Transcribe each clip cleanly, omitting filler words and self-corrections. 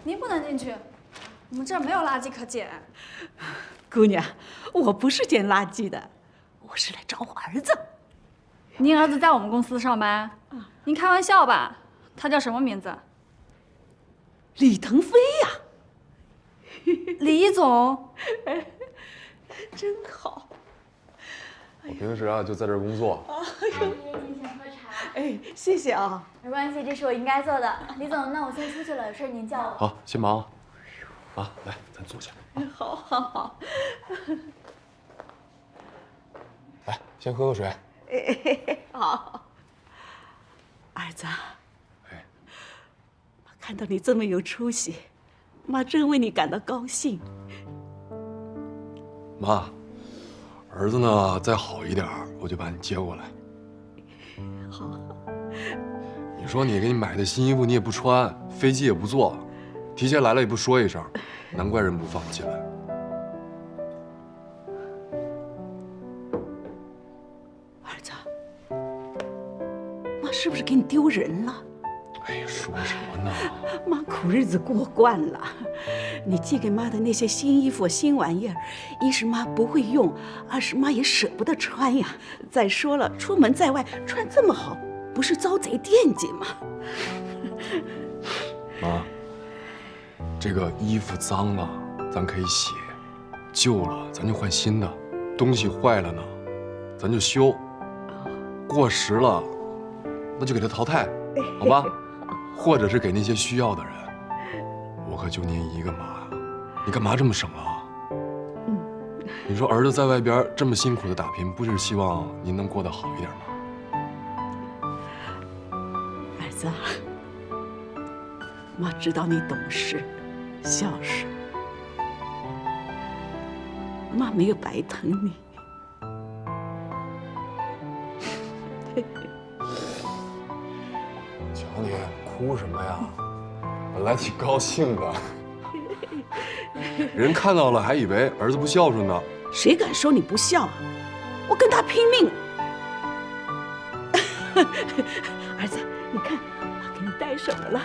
您不能进去，我们这儿没有垃圾可捡。姑娘，我不是捡垃圾的，我是来找我儿子。您儿子在我们公司上班？您开玩笑吧？他叫什么名字？李腾飞呀，李总，真好。我平时啊就在这儿工作。请喝茶。哎，谢谢啊。没关系，这是我应该做的。李总，那我先出去了，有事您叫我。好，先忙啊。啊，来，咱坐下。好，好，好。来，先喝口水。好。儿子，哎，看到你这么有出息，妈真为你感到高兴。妈，儿子呢再好一点，我就把你接过来。好。你说你给你买的新衣服你也不穿，飞机也不坐，提前来了也不说一声，难怪人不放进来。儿子，妈是不是给你丢人了？哎呀，说什么呢？妈苦日子过惯了，你寄给妈的那些新衣服、新玩意儿，一是妈不会用，二是妈也舍不得穿呀。再说了，出门在外穿这么好，不是遭贼惦记吗？妈，这个衣服脏了咱可以洗，旧了咱就换新的，东西坏了呢，咱就修，过时了那就给它淘汰，好吧？或者是给那些需要的人。我可就您一个妈呀，你干嘛这么省啊？你说儿子在外边这么辛苦的打拼，不是希望您能过得好一点吗？儿子，妈知道你懂事、孝顺，妈没有白疼你。瞧你哭什么呀？本来挺高兴的，人看到了还以为儿子不孝顺呢。谁敢说你不孝啊？我跟他拼命！儿子，你看，妈给你带什么了？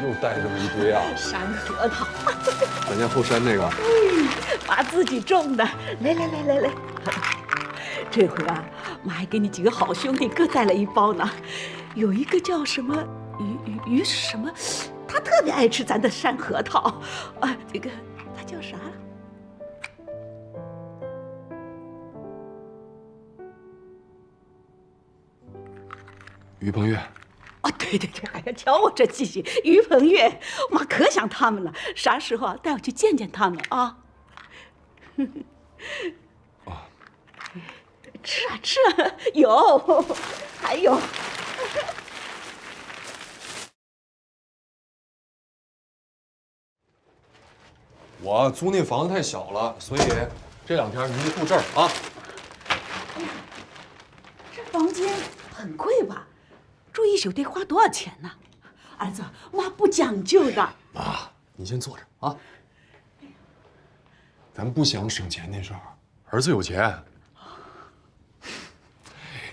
又带这么一堆啊！山核桃，咱家后山那个。妈自己种的。来，这回啊，妈还给你几个好兄弟各带了一包呢。有一个叫什么于什么，他特别爱吃咱的山核桃啊。这个他叫啥？于鹏月。哦，对，哎呀，瞧我这记性，于鹏月，妈可想他们了，啥时候啊带我去见见他们啊？哦，吃啊，有，还有。我租那房子太小了，所以这2天您就住这儿啊。这房间很贵吧？住一宿得花多少钱呢？儿子，妈不讲究的。妈，你先坐着啊。咱不想省钱那事儿，儿子有钱，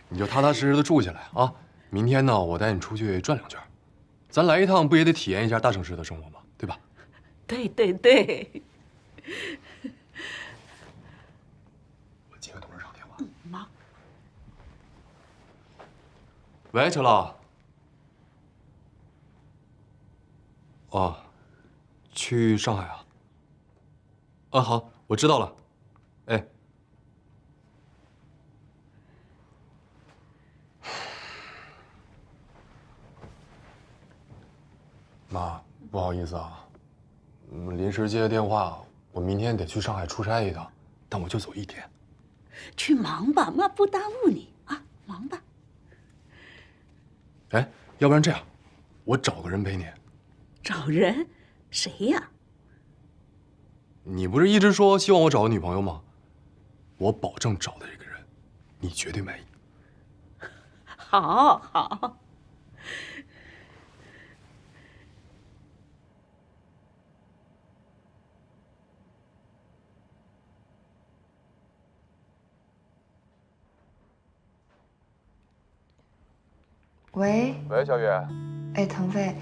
你就踏踏实实的住下来啊。明天呢，我带你出去转2圈，咱来一趟不也得体验一下大城市的生活吗？对吧？对。我接个董事长电话。妈。喂，陈老。哦，去上海啊？啊，好，我知道了。哎，妈，不好意思啊，临时接的电话，我明天得去上海出差一趟，但我就走1天。去忙吧，妈不耽误你啊，忙吧。哎，要不然这样，我找个人陪你。找人？谁呀？你不是一直说希望我找个女朋友吗？我保证找的这个人，你绝对满意。好。喂，喂，小雨。哎，腾飞，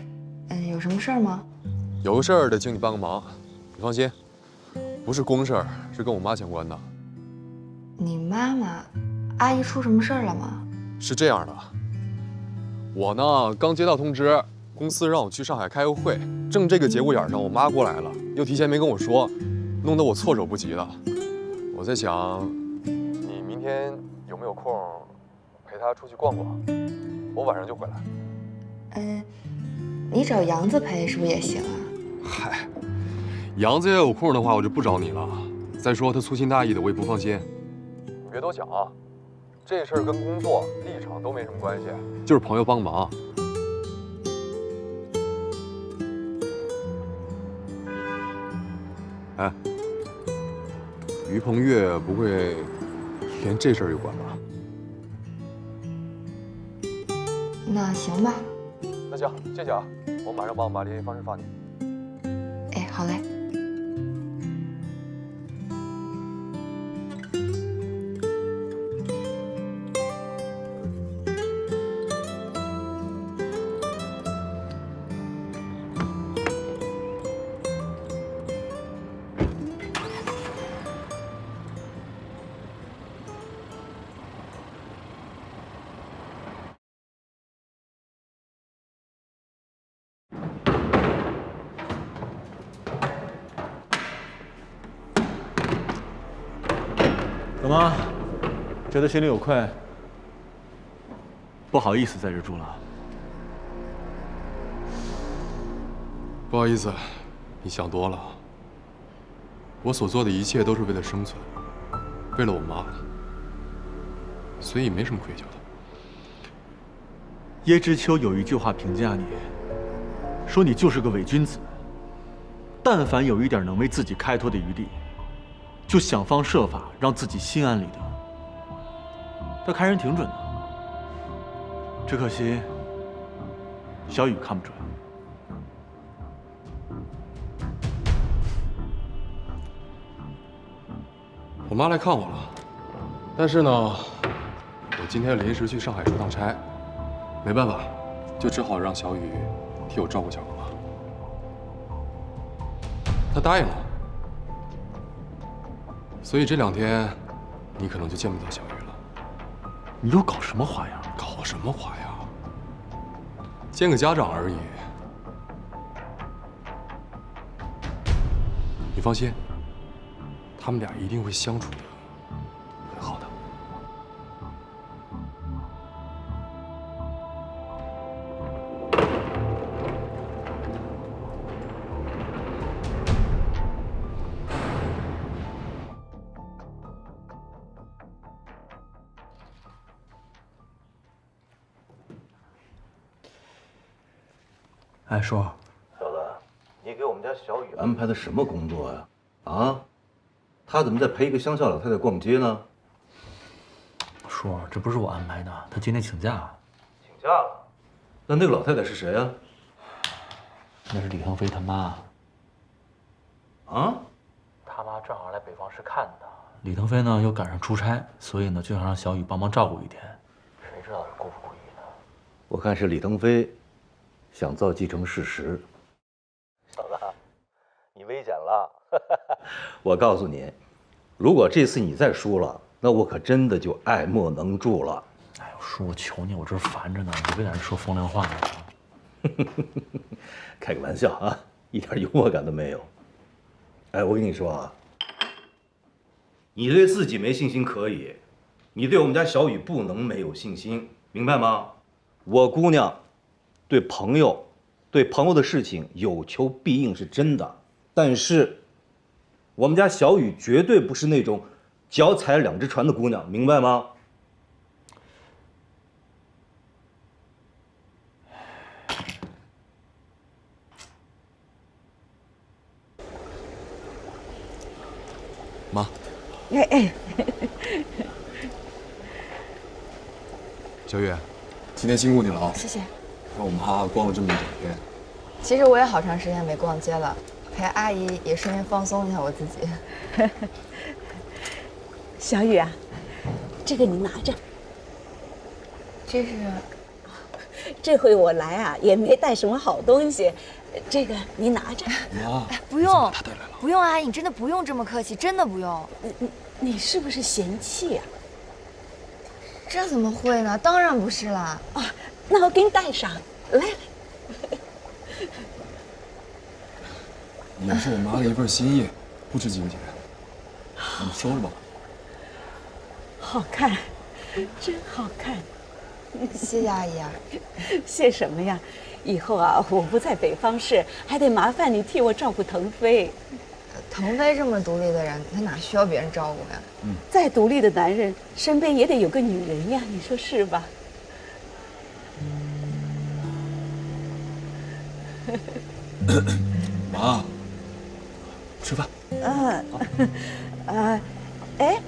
有什么事儿吗？有个事儿得请你帮个忙。你放心，不是公事儿，是跟我妈相关的。你妈妈，阿姨出什么事儿了吗？是这样的，我呢刚接到通知，公司让我去上海开个会，正这个节骨眼上，我妈过来了，又提前没跟我说，弄得我措手不及的。我在想，你明天有没有空陪她出去逛逛？我晚上就回来。你找杨子陪是不是也行啊？嗨，杨子要有空的话，我就不找你了。再说他粗心大意的，我也不放心。你别多想啊，这事儿跟工作立场都没什么关系，就是朋友帮忙。哎，于鹏岳不会连这事儿有关吧？那行吧。那行，谢谢啊，我马上把我妈联系方式发你。哎，好嘞。怎么，觉得心里有愧？不好意思在这住了。不好意思，你想多了。我所做的一切都是为了生存，为了我妈，所以没什么愧疚的。叶知秋有一句话评价你，说你就是个伪君子。但凡有一点能为自己开脱的余地，就想方设法让自己心安理得。他看人挺准的，只可惜小雨看不准。我妈来看我了，但是呢，我今天临时去上海出趟差，没办法，就只好让小雨替我照顾小姑了。她答应了，所以这2天你可能就见不到小雨了。你又搞什么花样？搞什么花样？见个家长而已。你放心，他们俩一定会相处的很好的。哎，叔，小子，你给我们家小雨安排的什么工作呀？啊，她怎么在陪一个乡下老太太逛街呢？叔，这不是我安排的，她今天请假。请假了？那个老太太是谁呀？那是李腾飞他妈。啊？他妈正好来北方市看他。李腾飞呢又赶上出差，所以呢就想让小雨帮忙照顾一天。谁知道是故不故意的？我看是李腾飞想造既成事实。小子，你危险了！我告诉你，如果这次你再输了，那我可真的就爱莫能助了。哎呦，叔，我求你，我这烦着呢，你别在这说风凉话了。开个玩笑啊，一点幽默感都没有。哎，我跟你说啊，你对自己没信心可以，你对我们家小雨不能没有信心，明白吗？我姑娘对朋友的事情有求必应是真的，但是我们家小雨绝对不是那种脚踩2只船的姑娘，明白吗？妈，哎，小雨，今天辛苦你了啊！谢谢。让我妈逛了这么一整天。其实我也好长时间没逛街了，陪阿姨也顺便放松一下我自己。小雨啊，这个你拿着。这是，这回我来啊，也没带什么好东西，这个你拿着。妈，不用，他带来了。不用，阿姨，你真的不用这么客气，真的不用。你是不是嫌弃呀？这怎么会呢？当然不是啦。啊，那我给你带上，来。也是我妈的一份心意，不值几个钱，你收着吧。好看，真好看。谢谢阿姨啊。谢什么呀？以后啊，我不在北方市，还得麻烦你替我照顾腾飞。腾飞这么独立的人，他哪需要别人照顾呀？再独立的男人身边也得有个女人呀，你说是吧？妈，吃饭。哎，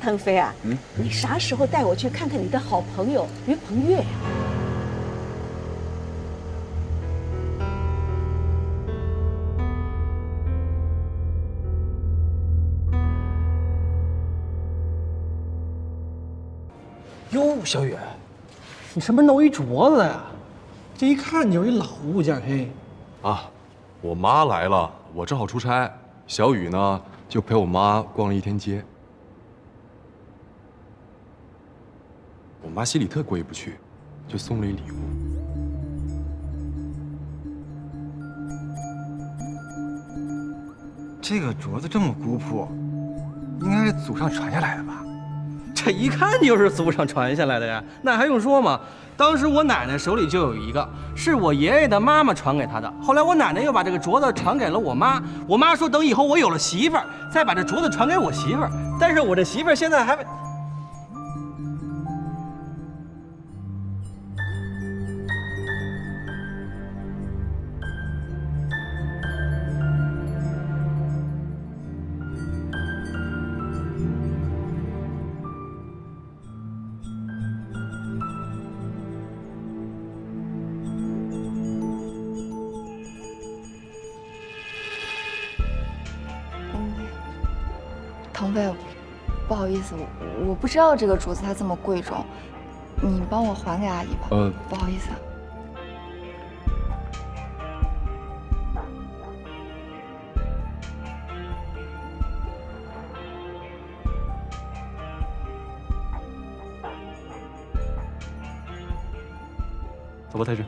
腾飞啊，你啥时候带我去看看你的好朋友于鹏岳呀？哟，小雨，你什么弄一镯子呀？这一看就是一老物件嘿。啊，我妈来了，我正好出差，小雨呢就陪我妈逛了一天街。我妈心里特过意不去，就送了一礼物。这个镯子这么古朴，应该是祖上传下来的吧？这一看就是祖上传下来的呀，那还用说吗？当时我奶奶手里就有一个，是我爷爷的妈妈传给她的。后来我奶奶又把这个镯子传给了我妈，我妈说等以后我有了媳妇儿，再把这镯子传给我媳妇儿。但是我这媳妇儿现在还没……腾飞，不好意思，我不知道这个镯子它这么贵重，你帮我还给阿姨吧。不好意思。走吧，太君。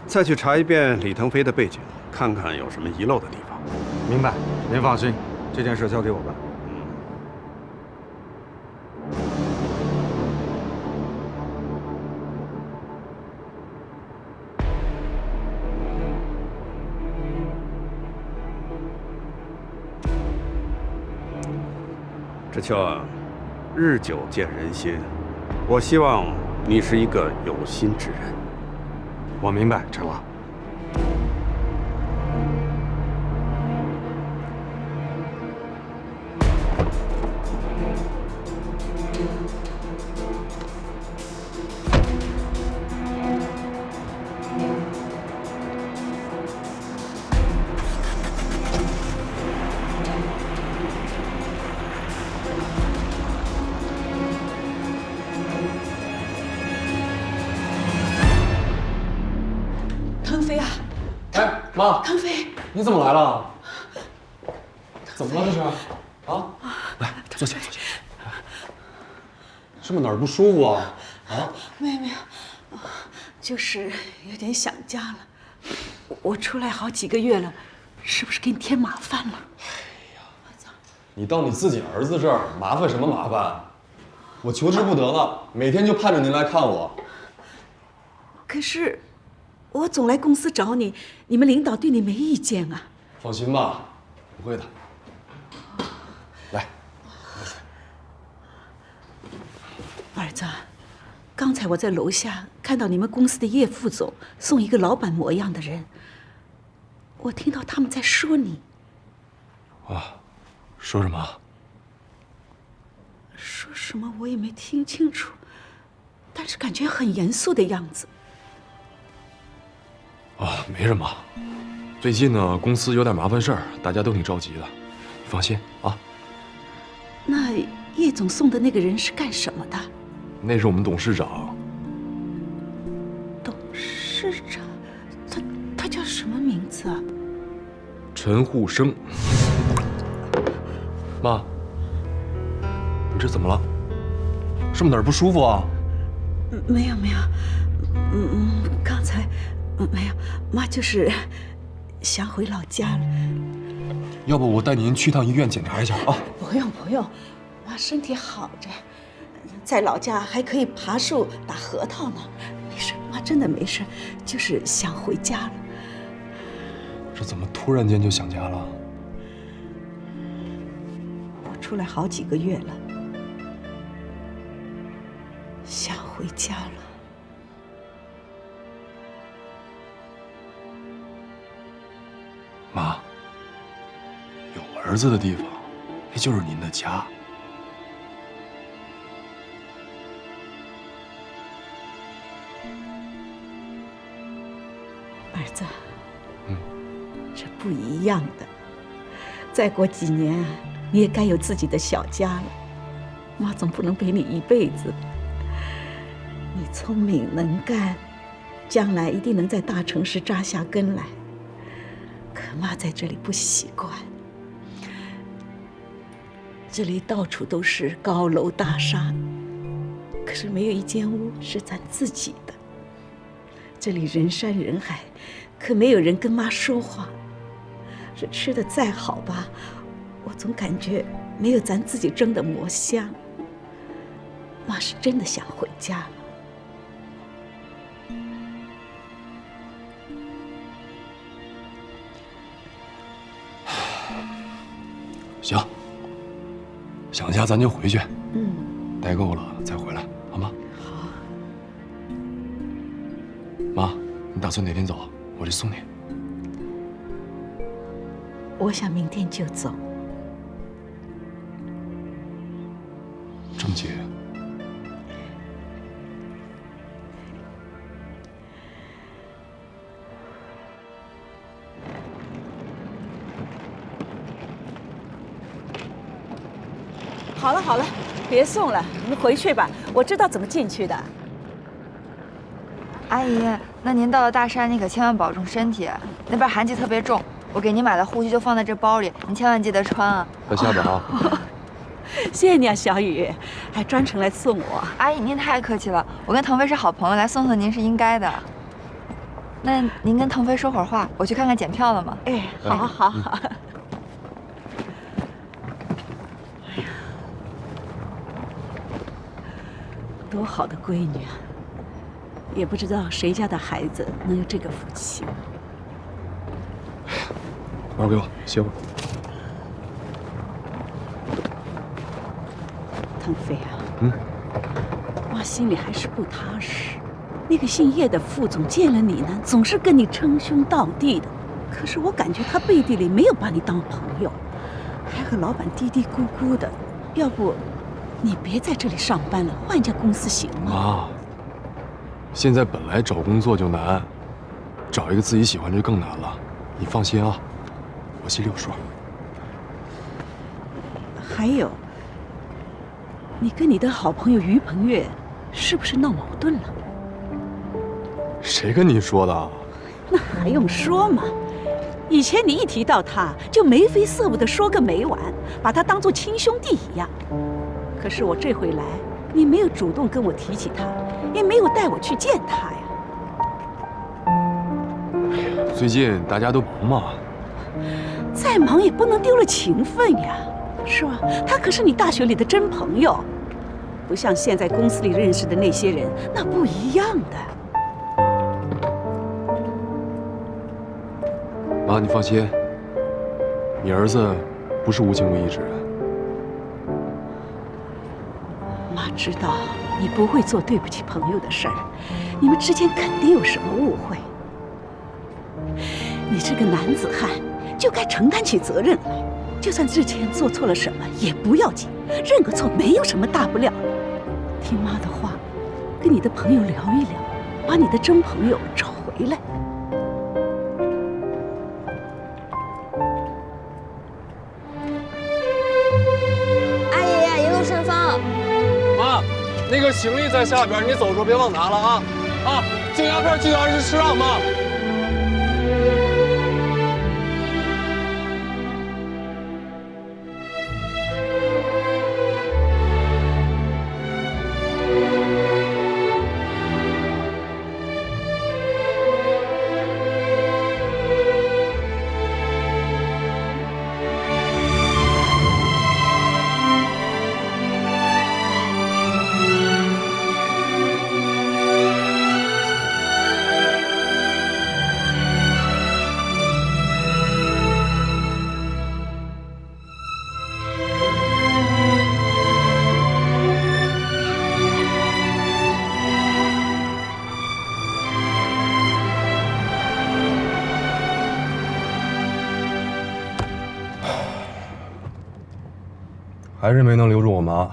再去查一遍李腾飞的背景，看看有什么遗漏的地方。明白，您放心，这件事交给我吧。志秋啊，日久见人心，我希望你是一个有心之人。我明白，陈老。腾飞啊，哎，妈，腾飞，你怎么来了？怎么了这是？啊，来，坐下，坐下。是不是哪儿不舒服啊？啊？没有，就是有点想家了。我出来好几个月了，是不是给你添麻烦了？你到你自己儿子这儿麻烦什么麻烦？我求之不得了，每天就盼着您来看我。可是，我总来公司找你，你们领导对你没意见啊？放心吧，不会的。来，喝水。儿子，刚才我在楼下看到你们公司的叶副总送一个老板模样的人，我听到他们在说你。啊，说什么？说什么我也没听清楚，但是感觉很严肃的样子。啊，没什么。最近呢，公司有点麻烦事儿，大家都挺着急的。你放心啊。那叶总送的那个人是干什么的？那是我们董事长。董事长，他叫什么名字啊？陈护生。妈，你这怎么了？是不是哪儿不舒服啊？没有没有，刚才没有，妈就是想回老家了。要不我带您去趟医院检查一下啊？不用不用，妈身体好着，在老家还可以爬树打核桃呢。没事，妈真的没事，就是想回家了。这怎么突然间就想家了？我出来好几个月了，想回家了。妈，有儿子的地方，那就是您的家。儿子，这不一样的。再过几年啊，你也该有自己的小家了。妈总不能陪你一辈子。你聪明能干，将来一定能在大城市扎下根来。可妈在这里不习惯，这里到处都是高楼大厦，可是没有一间屋是咱自己的。这里人山人海，可没有人跟妈说话。这吃的再好吧，我总感觉没有咱自己蒸的馍香。妈是真的想回家了。行，想家咱就回去，待够了再回来，好吗？好。妈，你打算哪天走？我去送你。我想明天就走。这么急？好了好了，别送了，你们回去吧，我知道怎么进去的。阿姨，那您到了大山，你可千万保重身体，那边寒气特别重。我给您买的护具就放在这包里，您千万记得穿啊。快下边啊！谢谢你啊，小雨，还专程来送我。阿姨，您太客气了，我跟腾飞是好朋友，来送送您是应该的。那您跟腾飞说会儿话，我去看看检票了吗？哎，好，好，好。哎呀，多好的闺女啊！也不知道谁家的孩子能有这个福气。包给我，歇会儿。腾飞啊，妈心里还是不踏实。那个姓叶的副总见了你呢，总是跟你称兄道弟的，可是我感觉他背地里没有把你当朋友，还和老板嘀嘀咕咕的。要不，你别在这里上班了，换一家公司行吗？妈，现在本来找工作就难，找一个自己喜欢的就更难了。你放心啊，我心里有数。还有，你跟你的好朋友于鹏月是不是闹矛盾了？谁跟你说的？那还用说吗？以前你一提到他，就眉飞色舞的说个没完，把他当作亲兄弟一样。可是我这回来，你没有主动跟我提起他，也没有带我去见他呀。哎呀，最近大家都忙嘛。再忙也不能丢了情分呀，是吧？他可是你大学里的真朋友，不像现在公司里认识的那些人，那不一样的。妈，你放心，你儿子不是无情无义之人。妈知知道你不会做对不起朋友的事儿，你们之间肯定有什么误会。你是个男子汉，就该承担起责任来。就算之前做错了什么也不要紧，认个错没有什么大不了的。听妈的话，跟你的朋友聊一聊，把你的真朋友找回来。阿姨，一路顺风。妈，那个行李在下边，你走的时候别忘拿了啊！啊，京鸭片记得按时吃啊，妈。还是没能留住我妈，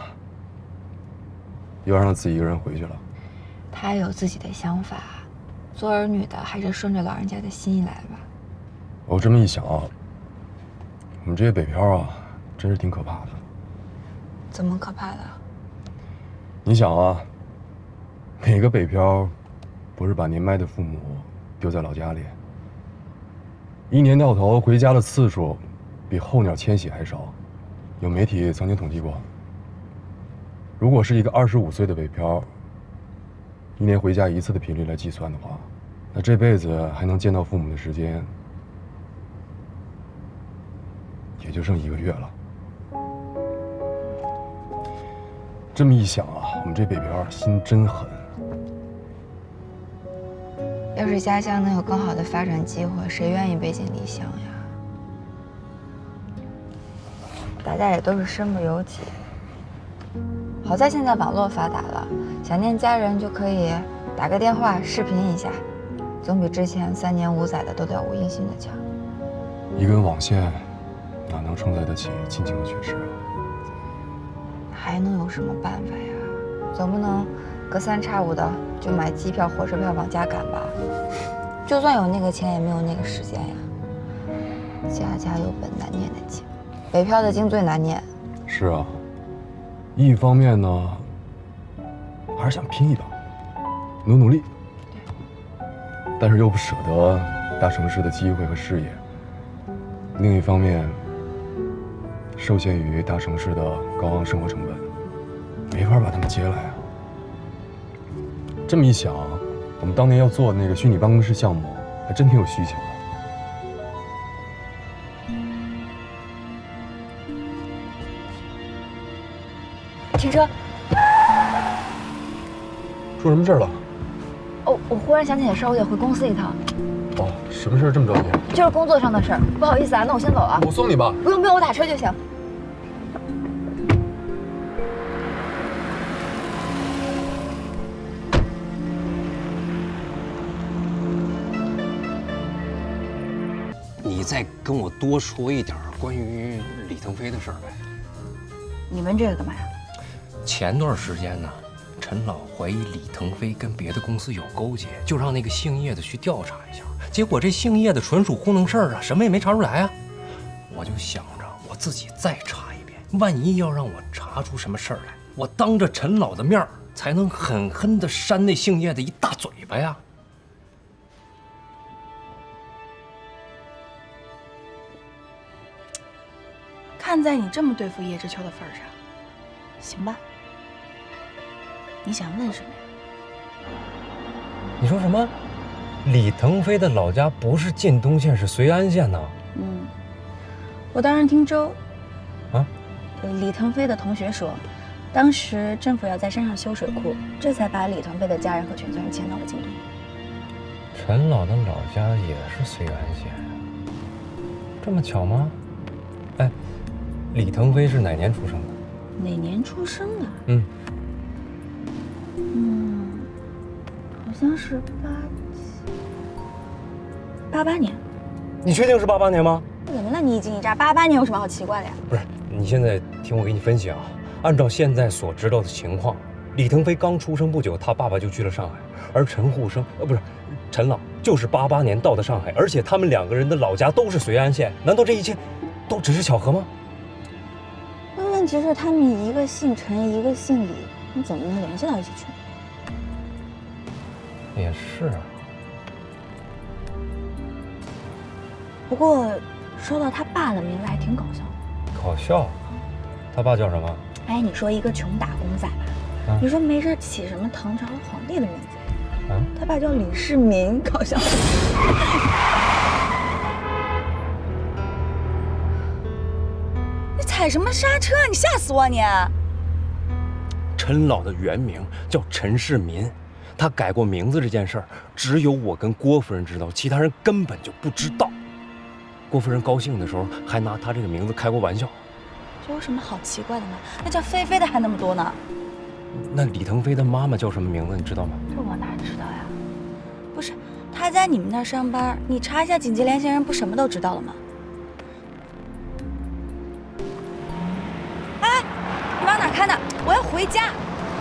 又让她自己一个人回去了。她有自己的想法，做儿女的还是顺着老人家的心意来吧。我这么一想啊，我们这些北漂啊，真是挺可怕的。怎么可怕的？你想啊，每个北漂，不是把年迈的父母丢在老家里，一年到头回家的次数，比候鸟迁徙还少。有媒体曾经统计过，如果是一个25岁的北漂，一年回家1次的频率来计算的话，那这辈子还能见到父母的时间，也就剩1个月了。这么一想啊，我们这北漂心真狠。要是家乡能有更好的发展机会，谁愿意背井离乡呀？大家也都是身不由己。好在现在网络发达了，想念家人就可以打个电话视频一下，总比之前3年5载的都掉无音信的强。一根网线哪能承载得起亲情的缺失啊？还能有什么办法呀？总不能隔3差5的就买机票、火车票往家赶吧？就算有那个钱，也没有那个时间呀。家家有本难念的经，北漂的经最难念。是啊，一方面呢，还是想拼一把，努力。但是又不舍得大城市的机会和事业。另一方面，受限于大城市的高昂生活成本，没法把他们接来啊。这么一想，我们当年要做的那个虚拟办公室项目，还真挺有需求的。停车！出什么事了？哦，我忽然想起点事儿，我得回公司一趟。哦，什么事儿这么着急？就是工作上的事儿，不好意思啊，那我先走了。我送你吧。不用，我打车就行。你再跟我多说一点关于李腾飞的事儿呗。你问这个干嘛呀？前段时间呢，陈老怀疑李腾飞跟别的公司有勾结，就让那个姓叶的去调查一下。结果这姓叶的纯属糊弄事儿啊，什么也没查出来啊。我就想着我自己再查一遍，万一要让我查出什么事儿来，我当着陈老的面才能狠狠地扇那姓叶的一大嘴巴呀。看在你这么对付叶知秋的份上，行吧？你想问什么呀？你说什么？李腾飞的老家不是晋东县，是绥安县呢？我当然听周啊，李腾飞的同学说，当时政府要在山上修水库，这才把李腾飞的家人和全村迁到了晋东。陈老的老家也是绥安县，这么巧吗？哎，李腾飞是哪年出生的？哪年出生的？好像是88年。你确定是88年吗？怎么了？你一惊一乍，88年有什么好奇怪的呀？不是，你现在听我给你分析啊。按照现在所知道的情况，李腾飞刚出生不久，他爸爸就去了上海，而陈护生，不是陈老，就是88年到的上海，而且他们2个人的老家都是绥安县，难道这一切都只是巧合吗？问题是他们一个姓陈，一个姓李，你怎么能联系到一起去呢？也是啊。不过说到他爸的名字还挺搞笑的。搞笑？他爸叫什么？哎，你说一个穷打工仔吧，你说没事起什么唐朝皇帝的名字？他爸叫李世民，搞笑。你踩什么刹车啊？你吓死我你！陈老的原名叫陈世民，他改过名字这件事儿，只有我跟郭夫人知道，其他人根本就不知道。郭夫人高兴的时候还拿他这个名字开过玩笑。这有什么好奇怪的吗？那叫菲菲的还那么多呢。那李腾飞的妈妈叫什么名字？你知道吗？这我哪知道呀？不是，他在你们那儿上班，你查一下紧急联系人，不什么都知道了吗？哎，你往哪看呢？我要回家，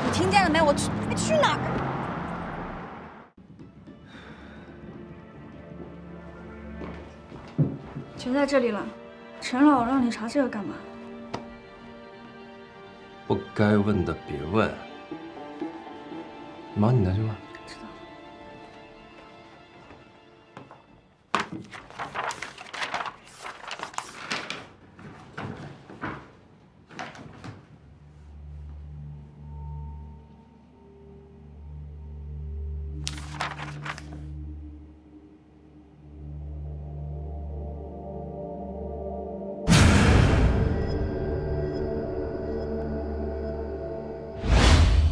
你听见了没？我去哪儿？全在这里了，陈老让你查这个干嘛？不该问的别问。忙你的去吧。知道。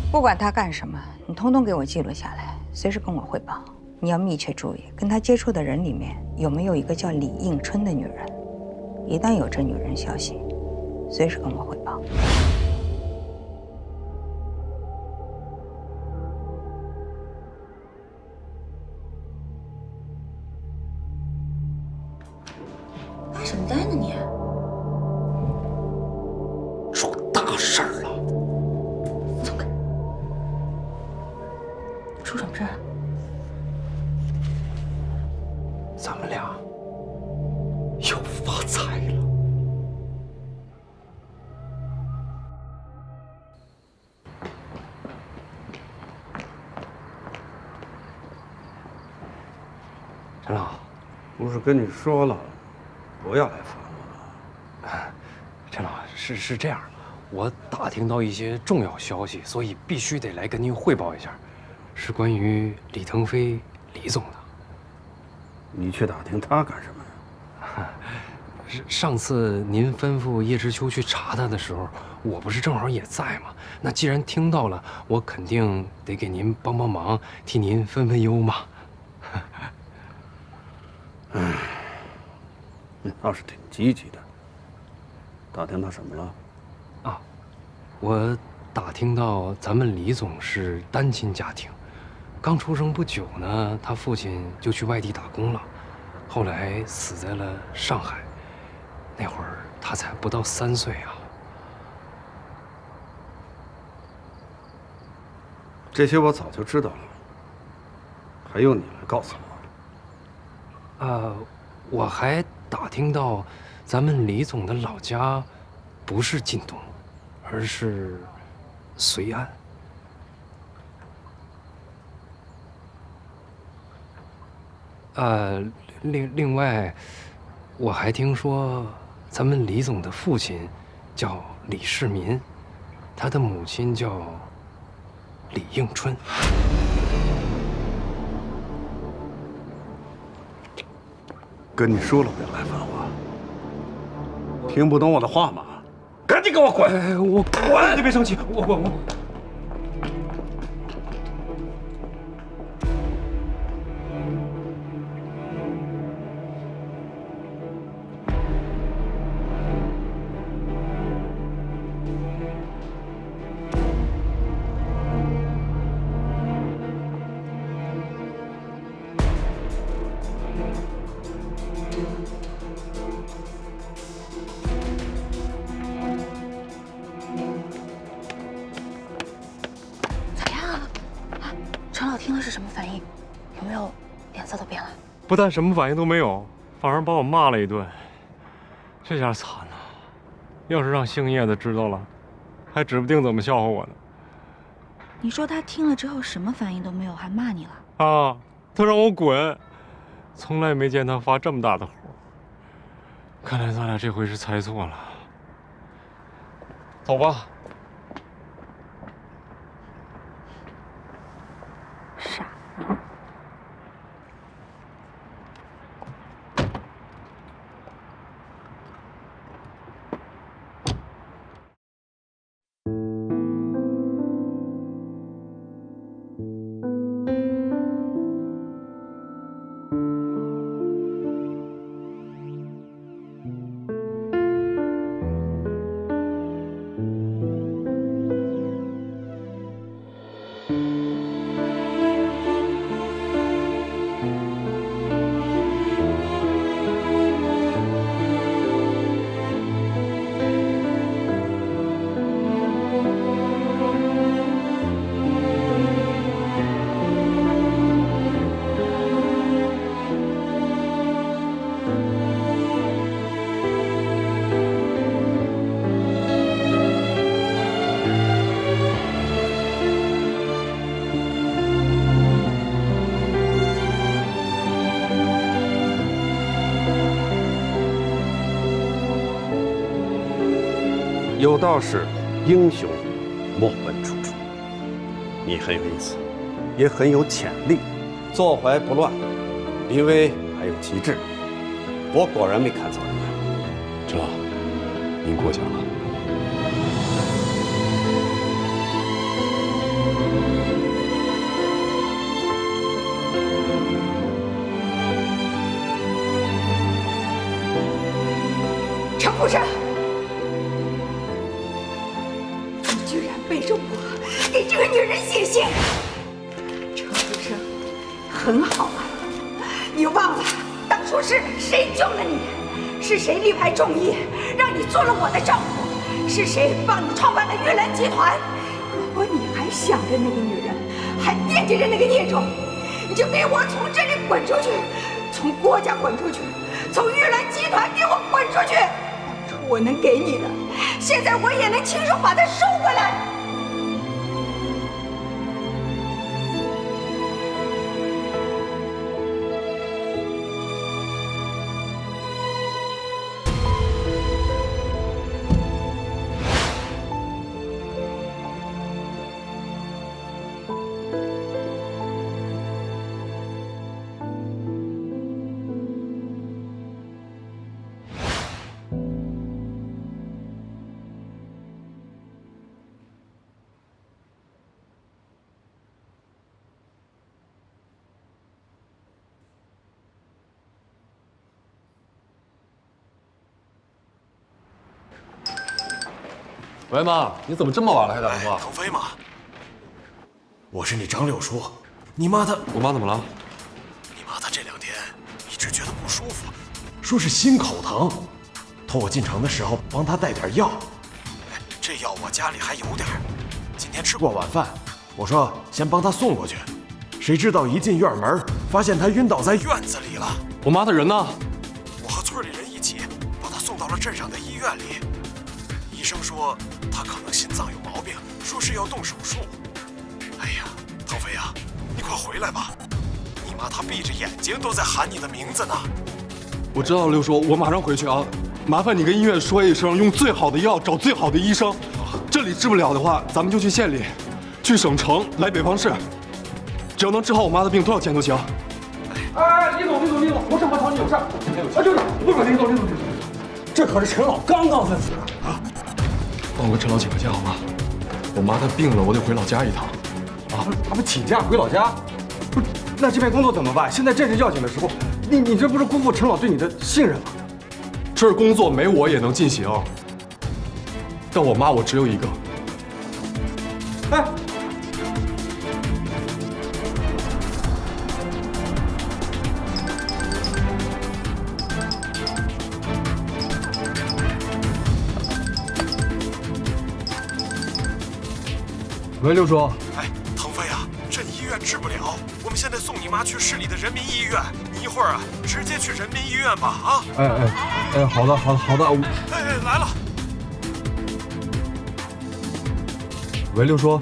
不管他干什么，你通通给我记录下来，随时跟我汇报。你要密切注意，跟他接触的人里面有没有一个叫李应春的女人。一旦有这女人消息，随时跟我汇报。发什么呆呢你？出大事儿了！松开！出什么事儿？咱们俩又发财了。陈老，不是跟你说了，不要来烦我了。陈老，是这样，我打听到一些重要消息，所以必须得来跟您汇报一下，是关于李腾飞李总的。你去打听他干什么呀？上次您吩咐叶知秋去查他的时候，我不是正好也在吗？那既然听到了，我肯定得给您帮忙，替您分忧嘛。你倒是挺积极的。打听到什么了？啊，我打听到咱们李总是单亲家庭，刚出生不久呢，他父亲就去外地打工了，后来死在了上海。那会儿他才不到3岁啊。这些我早就知道了，还用你来告诉我？我还打听到，咱们李总的老家不是晋东，而是绥安。另外，我还听说，咱们李总的父亲叫李世民，他的母亲叫李应春。跟你说了不要来烦我，听不懂我的话吗？赶紧给我滚！我滚！你别生气，我。道听了是什么反应？有没有脸色都变了？不但什么反应都没有，反而把我骂了一顿。这下惨了，要是让姓叶的知道了，还指不定怎么笑话我呢。你说他听了之后什么反应都没有，还骂你了？啊，他让我滚，从来没见他发这么大的火。看来咱俩这回是猜错了。走吧。傻。有道是，英雄莫问出处。你很有意思，也很有潜力，坐怀不乱，临危还有机智。我果然没看错人。陈老，您过奖了。程福生，你居然背着我给这个女人写信！程福生，很好啊，你忘了当初是谁救了你？是谁力排众议，让你做了我的丈夫？是谁帮你创办了玉兰集团？如果你还想着那个女人，还惦记着那个孽种，你就给我从这里滚出去，从郭家滚出去，从玉兰集团给我滚出去！当初我能给你的，现在我也能亲手把它收回来。喂，妈，你怎么这么晚了还打电话？腾飞吗？我是你张六叔，你妈她……我妈怎么了？你妈她这2天一直觉得不舒服，说是心口疼，托我进城的时候帮她带点药。这药我家里还有点，今天吃过晚饭，我说先帮她送过去，谁知道一进院门，发现她晕倒在院子里了。我妈的人呢？我和村里人一起把她送到了镇上的医院里。医生说他可能心脏有毛病，说是要动手术。哎呀，腾飞呀，你快回来吧！你妈她闭着眼睛都在喊你的名字呢。我知道，六叔，我马上回去啊。麻烦你跟医院说一声，用最好的药，找最好的医生。这里治不了的话，咱们就去县里，去省城，来北方市。只要能治好我妈的病，多少钱都行。哎，李总，我正好找你有事。啊，就是不准，李总，这可是陈老刚刚问死的啊！帮我跟陈老请个假好吗？我妈她病了，我得回老家一趟。啊，他们请假回老家？不是，那这边工作怎么办？现在正是要紧的时候，你这不是辜负陈老对你的信任吗？这儿工作没我也能进行，但我妈我只有一个。哎。喂，六叔。哎，腾飞啊，这医院治不了，我们现在送你妈去市里的人民医院。你一会儿啊，直接去人民医院吧，啊！好的，来了。喂，六叔。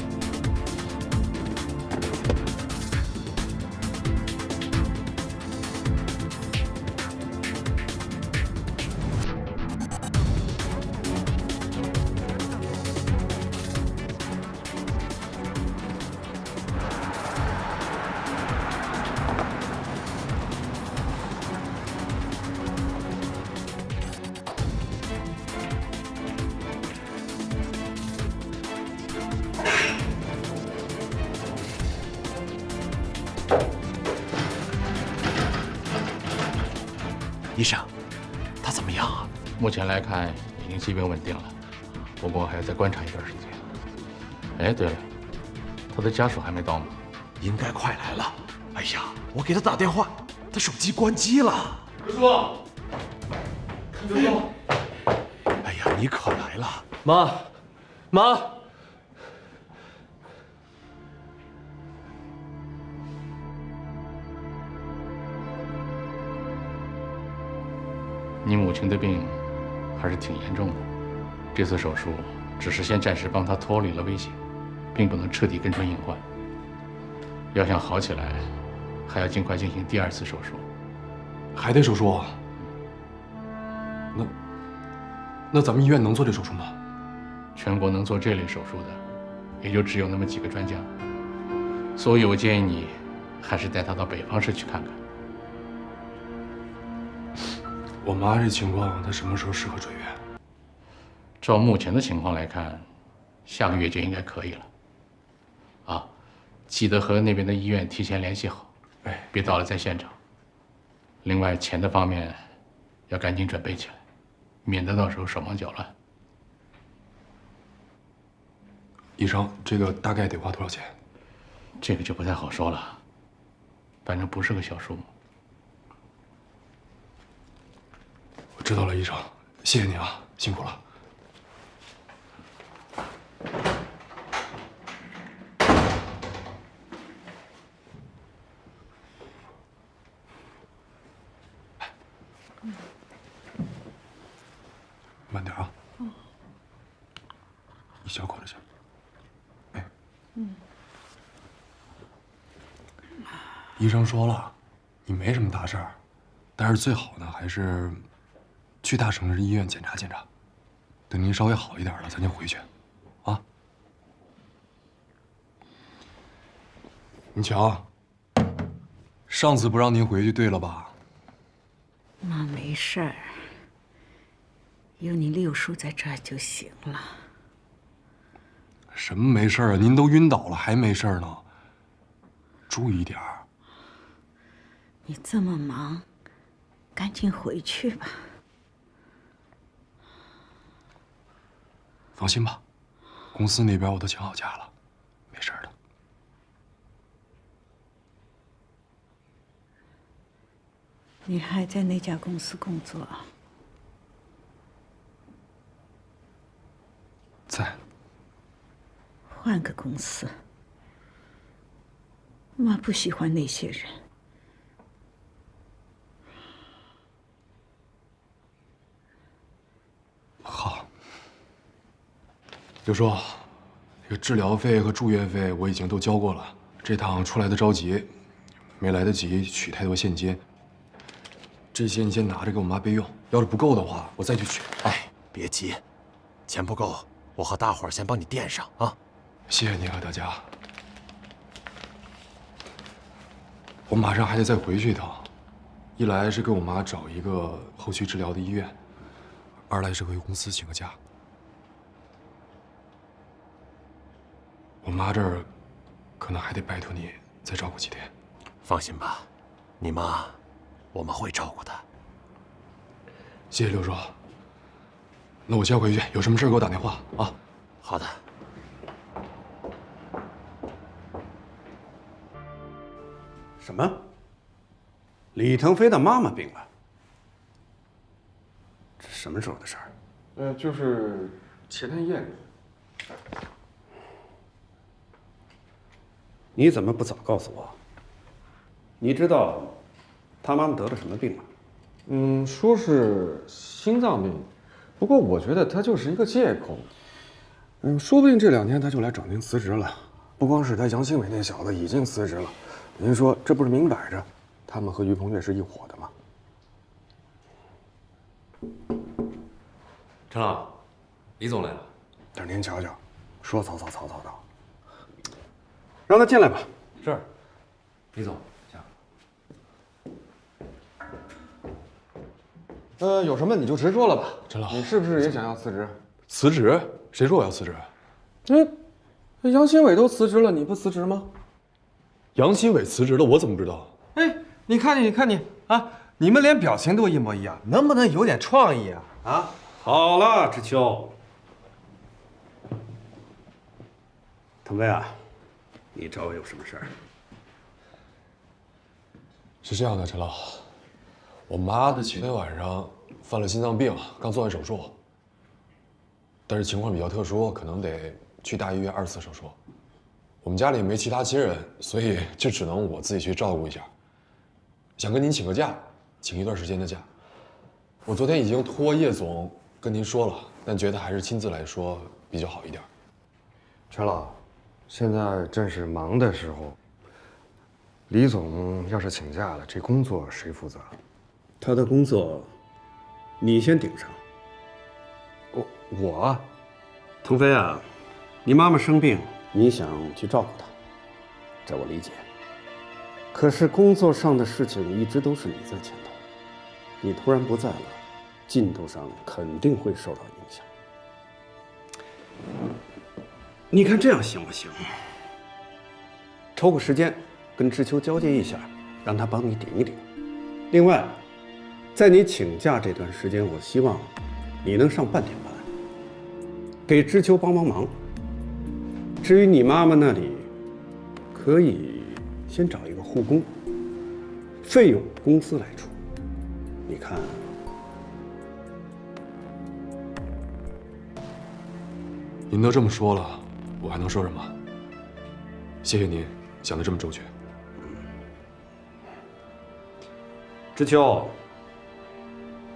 医生，他怎么样啊？目前来看，已经基本稳定了，不过还要再观察一段时间。哎，对了，他的家属还没到吗？应该快来了。哎呀，我给他打电话，他手机关机了。刘叔，刘叔，哎呀，你可来了，妈。你母亲的病还是挺严重的，这次手术只是先暂时帮她脱离了危险，并不能彻底根除隐患。要想好起来，还要尽快进行第2次手术。还得手术啊？那咱们医院能做这手术吗？全国能做这类手术的，也就只有那么几个专家，所以我建议你还是带她到北方市去看看。我妈这情况，她什么时候适合转院？照目前的情况来看，下个月就应该可以了。啊，记得和那边的医院提前联系好，别到了在现场。另外，钱的方面要赶紧准备起来，免得到时候手忙脚乱。医生，这个大概得花多少钱？这个就不太好说了，反正不是个小数目。我知道了，医生，谢谢你啊，辛苦了。慢点啊，一小口就行。医生说了，你没什么大事儿，但是最好呢还是去大城市医院检查检查，等您稍微好一点了，咱就回去，啊？你瞧，上次不让您回去，对了吧？妈没事儿，有你六叔在这儿就行了。什么没事啊？您都晕倒了还没事呢？注意点儿。你这么忙，赶紧回去吧。放心吧，公司那边我都请好假了，没事的。你还在那家公司工作？在。换个公司。妈不喜欢那些人。好。六叔，这个治疗费和住院费我已经都交过了。这趟出来的着急，没来得及取太多现金。这些你先拿着给我妈备用，要是不够的话，我再去取。哎，别急，钱不够，我和大伙儿先帮你垫上啊。谢谢你啊，大家。我马上还得再回去一趟，一来是给我妈找一个后续治疗的医院，二来是回公司请个假。我妈这儿可能还得拜托你再照顾几天。放心吧，你妈我们会照顾她。谢谢六叔。那我先回去，有什么事给我打电话啊。好的。什么？李腾飞的妈妈病了？这什么时候的事儿？就是前天夜里。你怎么不早告诉我？你知道他妈妈得了什么病吗？说是心脏病，不过我觉得他就是一个借口。说不定这2天他就来找您辞职了。不光是他，杨新伟那小子已经辞职了。您说这不是明摆着，他们和于鹏岳是一伙的吗？陈老，李总来了。但是您瞧瞧，说曹操曹操到，让他进来吧。是，李总，有什么你就直说了吧。陈老，你是不是也想要辞职？辞职？谁说我要辞职？杨新伟都辞职了，你不辞职吗？杨新伟辞职了，我怎么知道？哎，你看你啊，你们连表情都一模一样，能不能有点创意啊？啊，好了，知秋。腾飞啊，你找我有什么事儿？是这样的，陈老，我妈前天晚上犯了心脏病，刚做完手术，但是情况比较特殊，可能得去大医院2次手术。我们家里没其他亲人，所以就只能我自己去照顾一下。想跟您请个假，请一段时间的假。我昨天已经托叶总跟您说了，但觉得还是亲自来说比较好一点。陈老，现在正是忙的时候。李总要是请假了，这工作谁负责？他的工作，你先顶上。我，腾飞啊，你妈妈生病，你想去照顾她，这我理解。可是工作上的事情一直都是你在牵头，你突然不在了，进度上肯定会受到影响。你看这样行不行？抽个时间跟知秋交接一下，让他帮你顶一顶。另外，在你请假这段时间，我希望你能上半天班，给知秋帮帮忙。至于你妈妈那里，可以先找一个护工，费用公司来出。你看，您都这么说了，我还能说什么？谢谢您想得这么周全。知秋，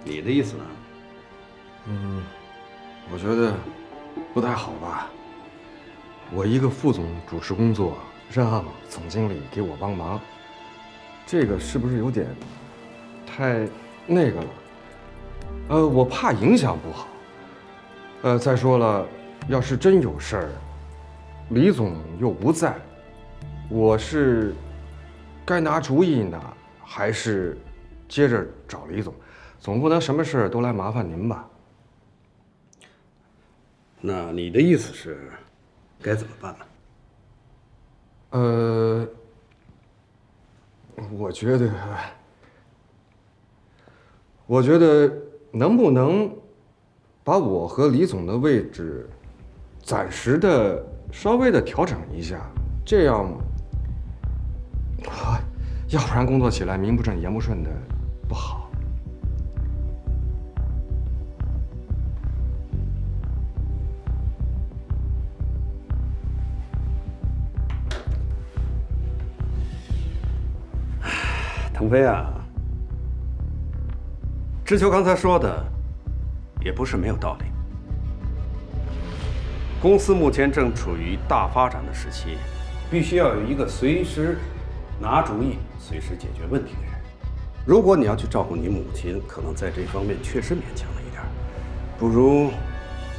你的意思呢？我觉得不太好吧。我一个副总主持工作，让总经理给我帮忙，这个是不是有点太那个了？我怕影响不好。再说了，要是真有事儿，李总又不在，我是该拿主意呢，还是接着找李总？总不能什么事儿都来麻烦您吧？那你的意思是该怎么办呢？我觉得能不能把我和李总的位置暂时的稍微的调整一下，这样，要不然工作起来名不正言不顺的，不好。腾飞啊，知秋刚才说的也不是没有道理。公司目前正处于大发展的时期，必须要有一个随时拿主意、随时解决问题的人。如果你要去照顾你母亲，可能在这方面确实勉强了一点，不如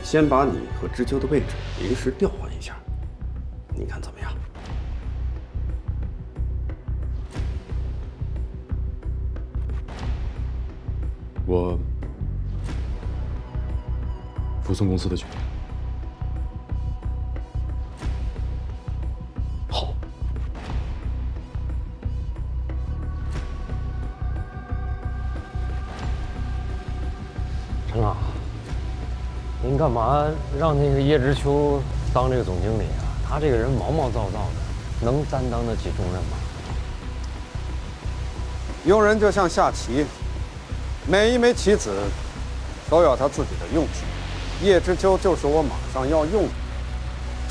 先把你和知秋的位置临时调换一下，你看怎么样？我服从公司的决定。好。陈老，您干嘛让那个叶知秋当这个总经理啊？他这个人毛毛躁躁的，能担当得起重任吗？用人就像下棋。每一枚棋子都有他自己的用处，叶知秋就是我马上要用的。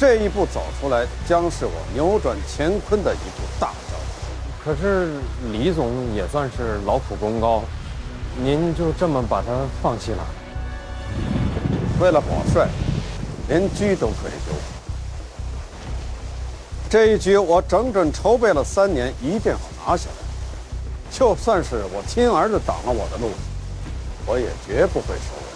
这一步走出来，将是我扭转乾坤的一步大招。可是李总也算是劳苦功高，您就这么把他放弃了？为了保帅，连车都可以丢。这一局我整整筹备了3年，一定要拿下来。就算是我亲儿子挡了我的路，我也绝不会手软。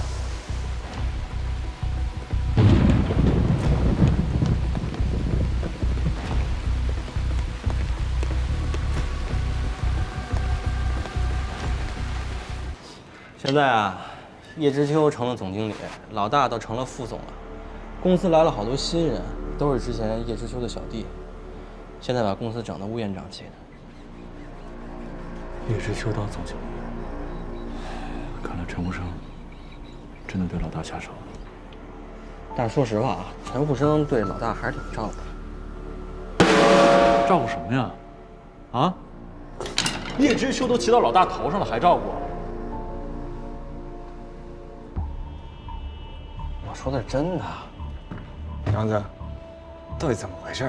现在啊，叶知秋成了总经理，老大都成了副总了，公司来了好多新人，都是之前叶知秋的小弟，现在把公司整得乌烟瘴气的。叶知秋当总经理，看来陈无生真的对老大下手了。但是说实话啊，陈富生对老大还是挺照顾的。照顾什么呀？啊？叶知秋都骑到老大头上了，还照顾？我说的是真的。杨子，到底怎么回事？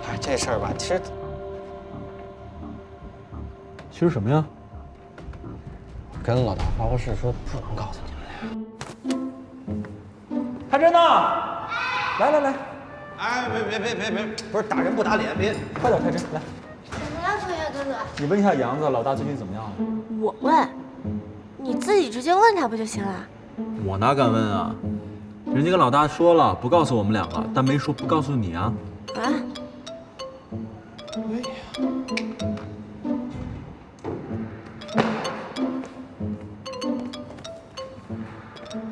哎，这事儿吧，其实什么呀？跟老大发过誓，说不能告诉你们。太真呐，来来来，哎，别，不是打人不打脸，别，快点，太真来。怎么了，同学哥哥？你问一下杨子，老大最近怎么样了？我问，你自己直接问他不就行了？我哪敢问啊？人家跟老大说了，不告诉我们2个，但没说不告诉你啊。啊？哎呀。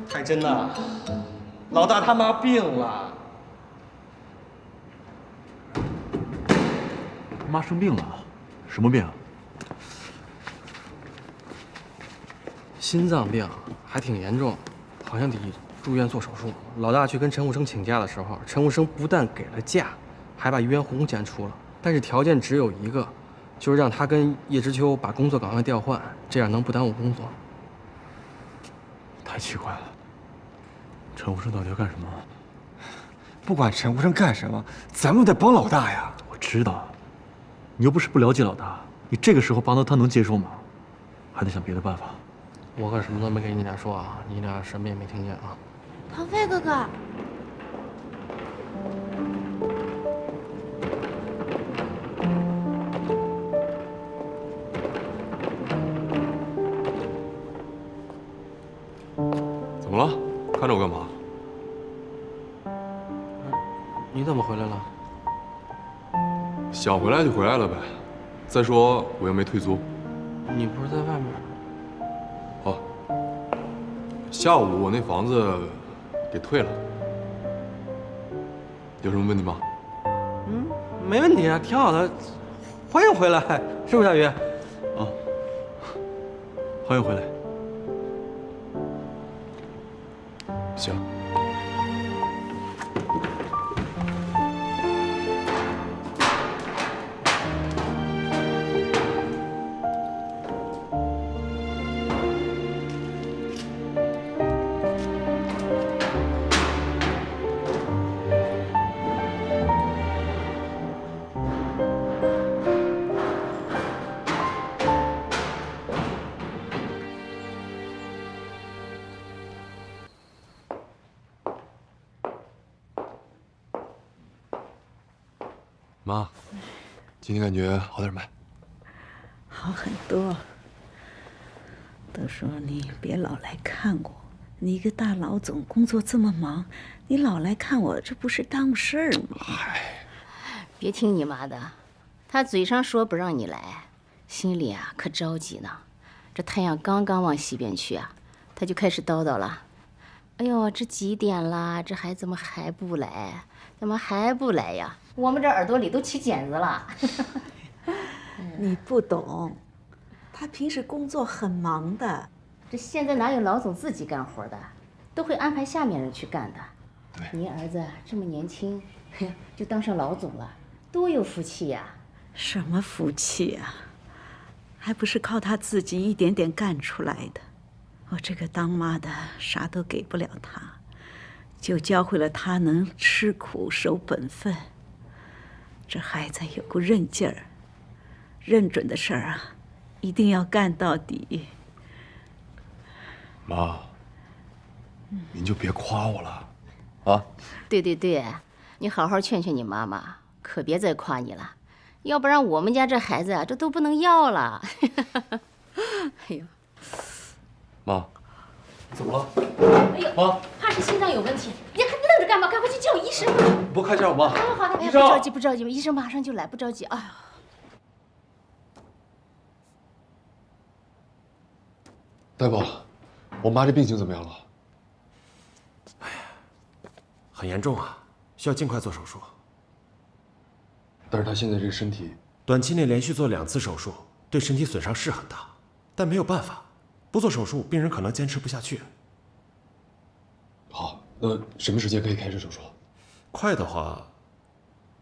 太真呐，老大他妈病了。妈生病了？什么病？心脏病，还挺严重，好像得住院做手术。老大去跟陈武生请假的时候，陈武生不但给了假，还把医院护工检出了，但是条件只有一个，就是让他跟叶知秋把工作岗位调换，这样能不耽误工作。太奇怪了，陈无生到底要干什么？不管陈无生干什么，咱们得帮老大呀。我知道，你又不是不了解老大，你这个时候帮他能接受吗？还得想别的办法。我可什么都没跟你俩说啊，你俩什么也没听见啊。唐飞哥哥，怎么了？看着我干嘛？你怎么回来了？想回来就回来了呗。再说我又没退租。你不是在外面？哦，下午我那房子给退了。有什么问题吗？没问题啊，挺好的。欢迎回来，是不是夏雨？啊，欢迎回来。行。妈，今天感觉好点没？好很多。都说你别老来看我，你一个大老总，工作这么忙，你老来看我，这不是耽误事儿吗？嗨，别听你妈的，她嘴上说不让你来，心里啊可着急呢。这太阳刚刚往西边去啊，她就开始叨叨了。哎呦，这几点了？这孩子怎么还不来？怎么还不来呀？我们这耳朵里都起茧子了。你不懂，他平时工作很忙的。这现在哪有老总自己干活的，都会安排下面人去干的。对，您儿子这么年轻，就当上老总了，多有福气呀！什么福气啊？还不是靠他自己一点点干出来的。我这个当妈的啥都给不了他，就教会了他能吃苦守本分。这孩子有股韧劲儿，认准的事儿啊，一定要干到底。妈，您就别夸我了，啊？对对对，你好好劝劝你妈妈，可别再夸你了，要不然我们家这孩子啊，这都不能要了。哎呦，妈，怎么了？哎呦，妈，怕是心脏有问题，你还愣着干嘛？赶快去叫医生吧。不看一下我妈？好的，哎呀，不医生，着急，不着急，医生马上就来，不着急。哎呀，大夫，我妈这病情怎么样了？很严重啊，需要尽快做手术。但是她现在这个身体，短期内连续做2次手术，对身体损伤是很大，但没有办法，不做手术，病人可能坚持不下去。好，那什么时间可以开始手术？快的话，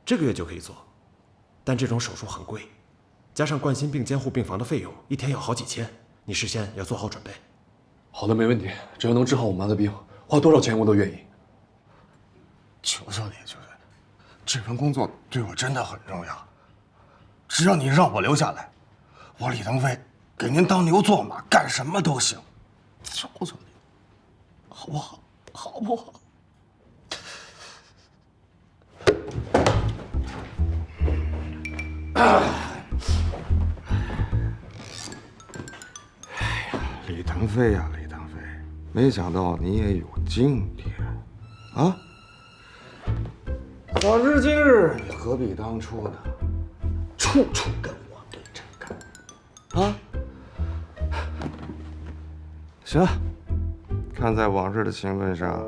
这个月就可以做，但这种手术很贵，加上冠心病监护病房的费用，一天要好几千，你事先要做好准备。好的，没问题，只要能治好我妈的病，花多少钱我都愿意。求求你，求求你，这份工作对我真的很重要，只要你让我留下来，我李腾飞给您当牛做马，干什么都行。求求你，好不好？好不好？李腾飞呀，李腾飞，没想到你也有今天，啊！早知今日，你何必当初呢？处处跟我对着干，啊！行，看在往日的情分上，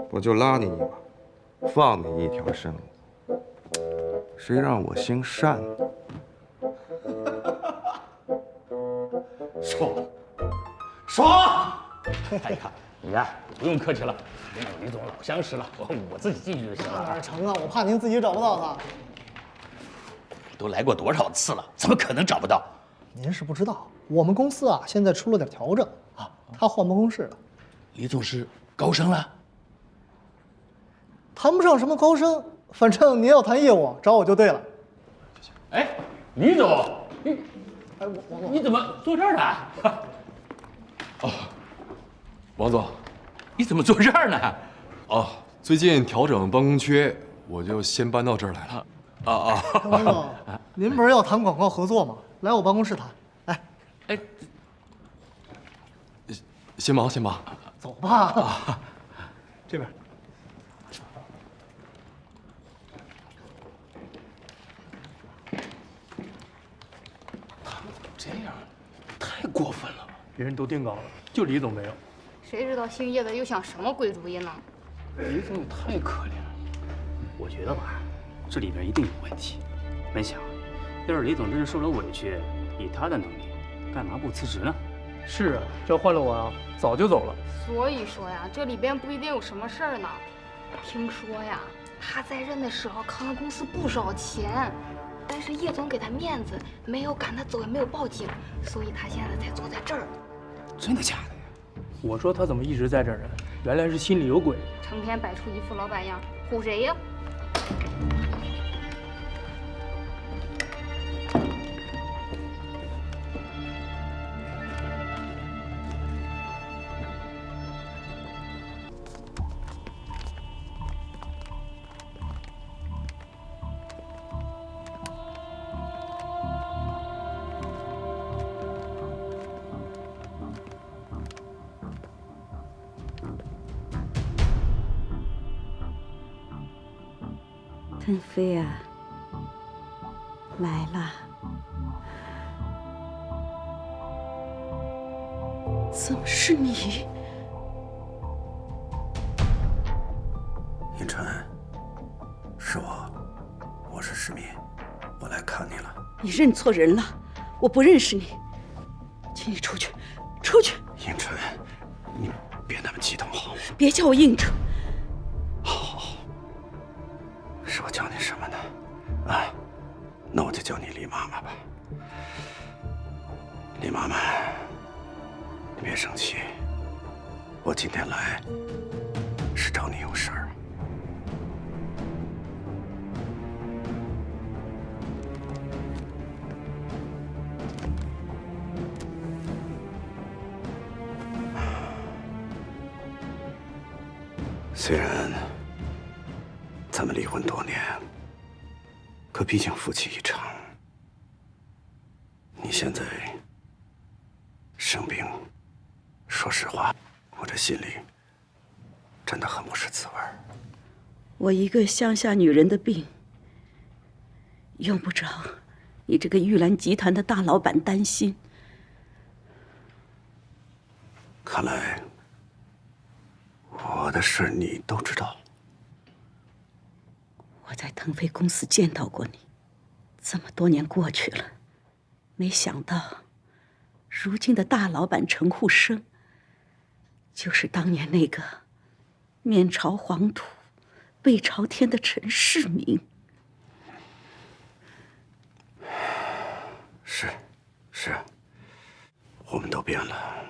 我就拉你一马，放你一条生路。谁让我心善呢？爽，爽！哎呀，你呀，不用客气了，李总老相识了，我自己进去就行了。哪成啊？我怕您自己找不到他。我都来过多少次了，怎么可能找不到？您是不知道，我们公司啊现在出了点调整啊，他换办公室了。李总是高升了？谈不上什么高升，反正您要谈业务，找我就对了。哎，李总，你怎么坐这儿呢？哦，王总，你怎么坐这儿呢？哦，最近调整办公缺，我就先搬到这儿来了。王总，您不是要谈广告合作吗？来我办公室谈。来，哎，先忙先忙，走吧。这边。这样，太过分了吧？别人都定稿了，就李总没有。谁知道姓叶的又想什么鬼主意呢？李总也太可怜了。我觉得吧，这里边一定有问题。没想，要是李总真是受了委屈，以他的能力，干嘛不辞职呢？是啊，这要换了我啊，早就走了。所以说呀，这里边不一定有什么事儿呢。听说呀，他在任的时候坑了公司不少钱，但是叶总给他面子，没有赶他走，也没有报警，所以他现在才坐在这儿。真的假的呀？我说他怎么一直在这儿呢？原来是心里有鬼，成天摆出一副老板样，唬谁呀？腾飞啊，来了！怎么是你？尹晨，是我是石民，我来看你了。你认错人了，我不认识你，请你出去，出去！尹晨，你别那么激动好吗？别叫我应承。是我叫你什么呢？啊，那我就叫你李妈妈吧。李妈妈，你别生气，我今天来是找你虽然咱们离婚多年，可毕竟夫妻一场。你现在生病，说实话，我这心里真的很不是滋味。我一个乡下女人的病，用不着你这个玉兰集团的大老板担心。看来我的事你都知道。我在腾飞公司见到过你，这么多年过去了，没想到如今的大老板陈护生，就是当年那个面朝黄土背朝天的陈世民。是，我们都变了，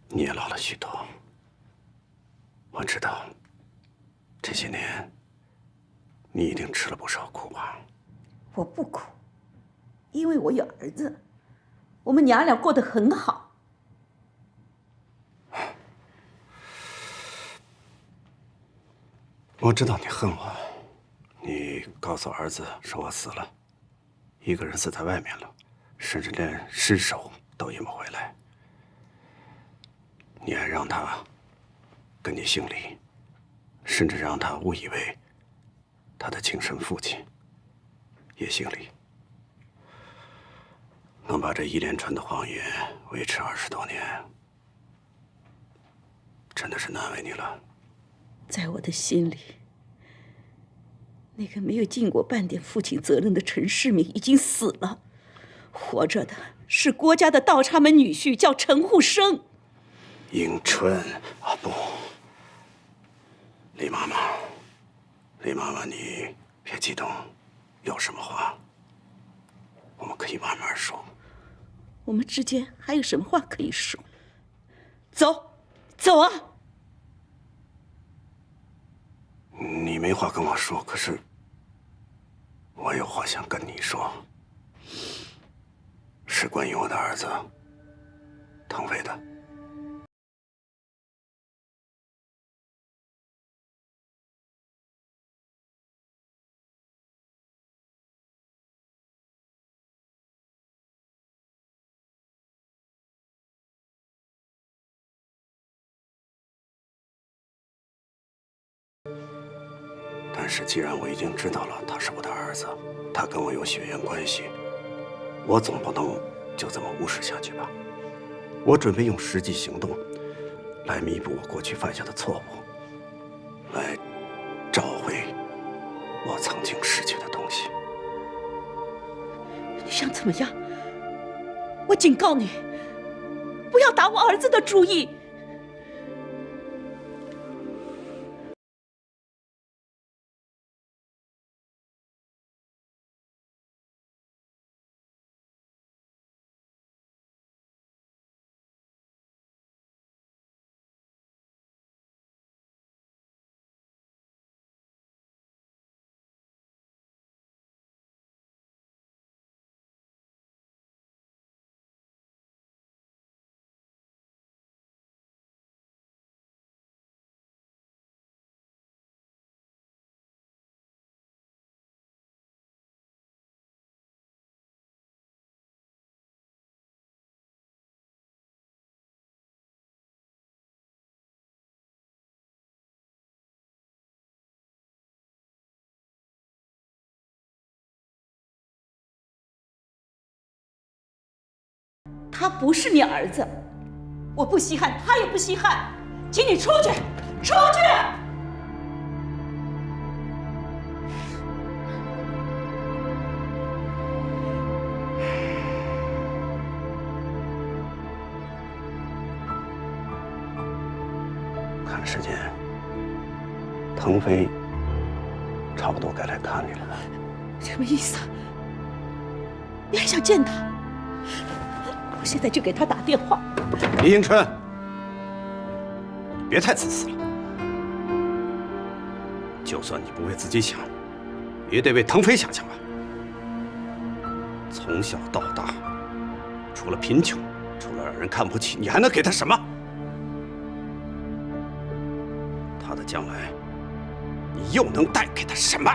你也老了许多。我知道，这些年你一定吃了不少苦吧？我不苦，因为我有儿子，我们娘俩过得很好。我知道你恨我，你告诉儿子说我死了，一个人死在外面了，甚至连尸首都引不回来。你还让他跟你姓李，甚至让他误以为他的亲生父亲也姓李。能把这一连串的谎言维持20多年，真的是难为你了。在我的心里，那个没有尽过半点父亲责任的陈世民已经死了，活着的是郭家的倒插门女婿，叫陈护生。迎春啊，不，李妈妈，你别激动，有什么话我们可以慢慢说。我们之间还有什么话可以说？走啊！你没话跟我说，可是我有话想跟你说，是关于我的儿子腾飞的。但是既然我已经知道了他是我的儿子，他跟我有血缘关系，我总不能就这么无视下去吧？我准备用实际行动来弥补我过去犯下的错误，来找回我曾经失去的东西。你想怎么样？我警告你，不要打我儿子的主意。他不是你儿子，我不稀罕，他也不稀罕，请你出去，出去！看时间，腾飞差不多该来看你了吧？什么意思啊？你还想见他？我现在就给他打电话。李迎春，别太自私了。就算你不为自己想，也得为腾飞想想吧。从小到大，除了贫穷，除了让人看不起，你还能给他什么？他的将来，你又能带给他什么？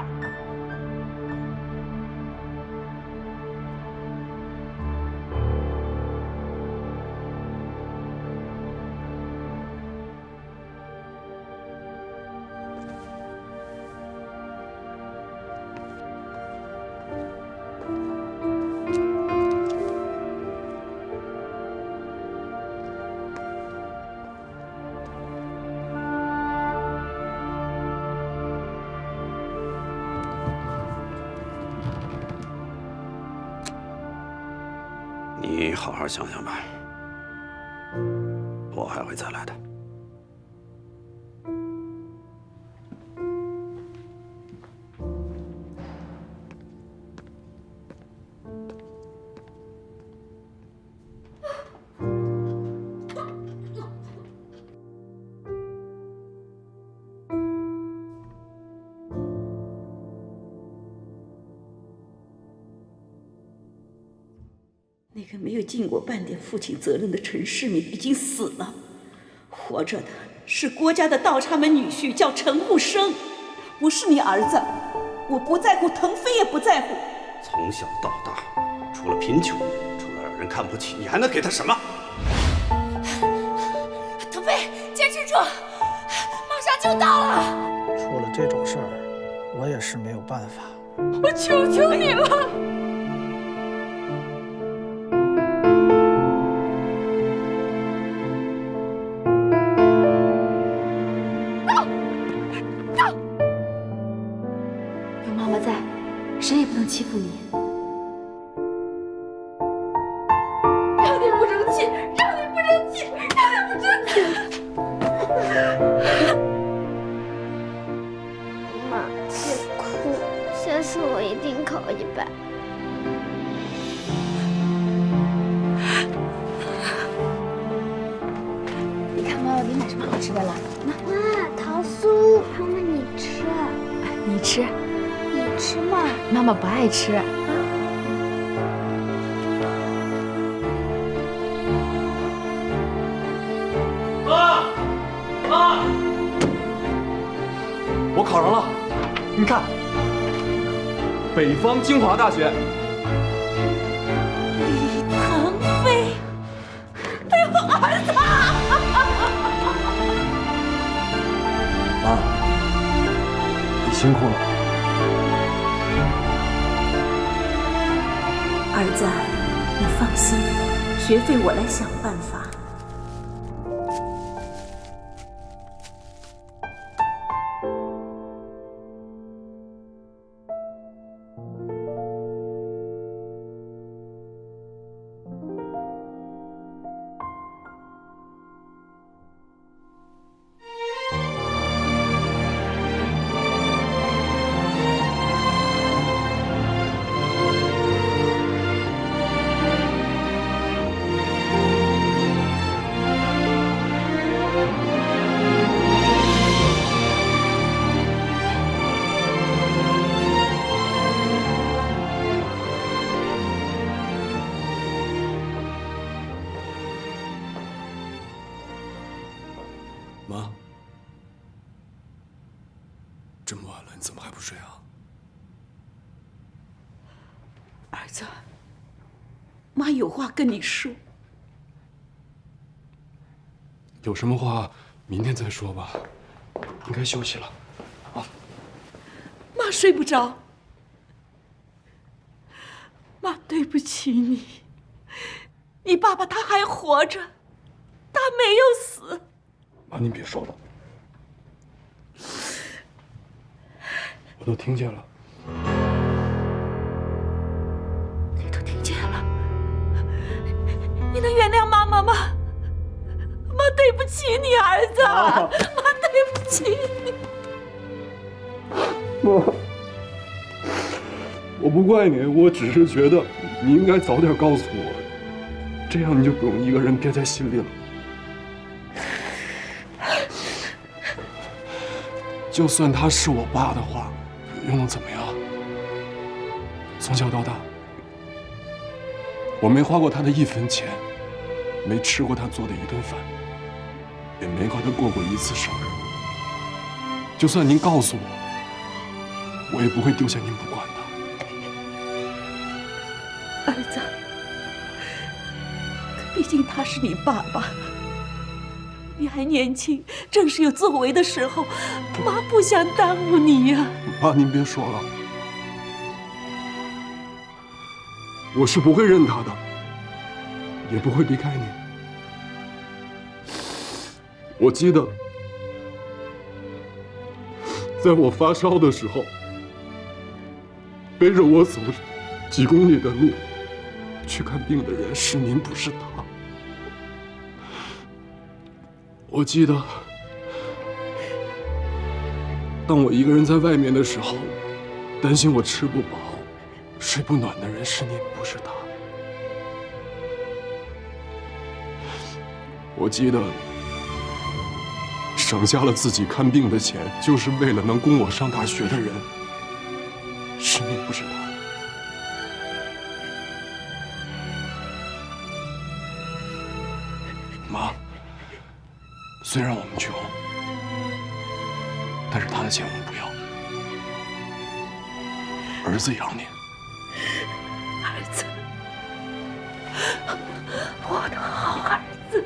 你好好想想吧，我还会再来的。那个没有尽过半点父亲责任的陈世民已经死了，活着的是郭家的倒插门女婿，叫陈护生，不是你儿子。我不在乎，腾飞也不在乎。从小到大，除了贫穷，除了让人看不起，你还能给他什么？腾飞，坚持住，马上就到了。出了这种事儿，我也是没有办法。我求求你了。谁也不能欺负你。让你不争气，让你不争气，让你不争气！妈，别哭，下次我一定考100。你看妈妈给你买什么好吃的了？哇，桃酥，妈妈你吃。你吃。你吃吗？妈妈不爱吃。妈，我考上了，你看，北方清华大学。李腾飞，哎呦，儿子！妈，你辛苦了。儿子，你放心，学费我来想办法。妈，这么晚了，你怎么还不睡啊？儿子，妈有话跟你说。有什么话明天再说吧，应该休息了。妈睡不着。妈对不起你，你爸爸他还活着，他没有死。妈，您别说了，我都听见了。你都听见了，你能原谅妈妈吗？妈对不起你，儿子，妈对不起你。妈，我不怪你，我只是觉得你应该早点告诉我，这样你就不用一个人憋在心里了。就算他是我爸的话，又能怎么样？从小到大，我没花过他的1分钱，没吃过他做的1顿饭，也没和他过过1次生日。就算您告诉我，我也不会丢下您不管的。儿子，可毕竟他是你爸爸，你还年轻，正是有作为的时候，妈不想耽误你呀。妈，您别说了，我是不会认他的，也不会离开您。我记得，在我发烧的时候，背着我走几公里的路去看病的人是您，不是他。我记得，当我一个人在外面的时候，担心我吃不饱、睡不暖的人是您，不是他。我记得，省下了自己看病的钱，就是为了能供我上大学的人，是您，不是他。妈，虽然我们穷，但是他的钱我们不要。儿子养您。儿子，我的好儿子。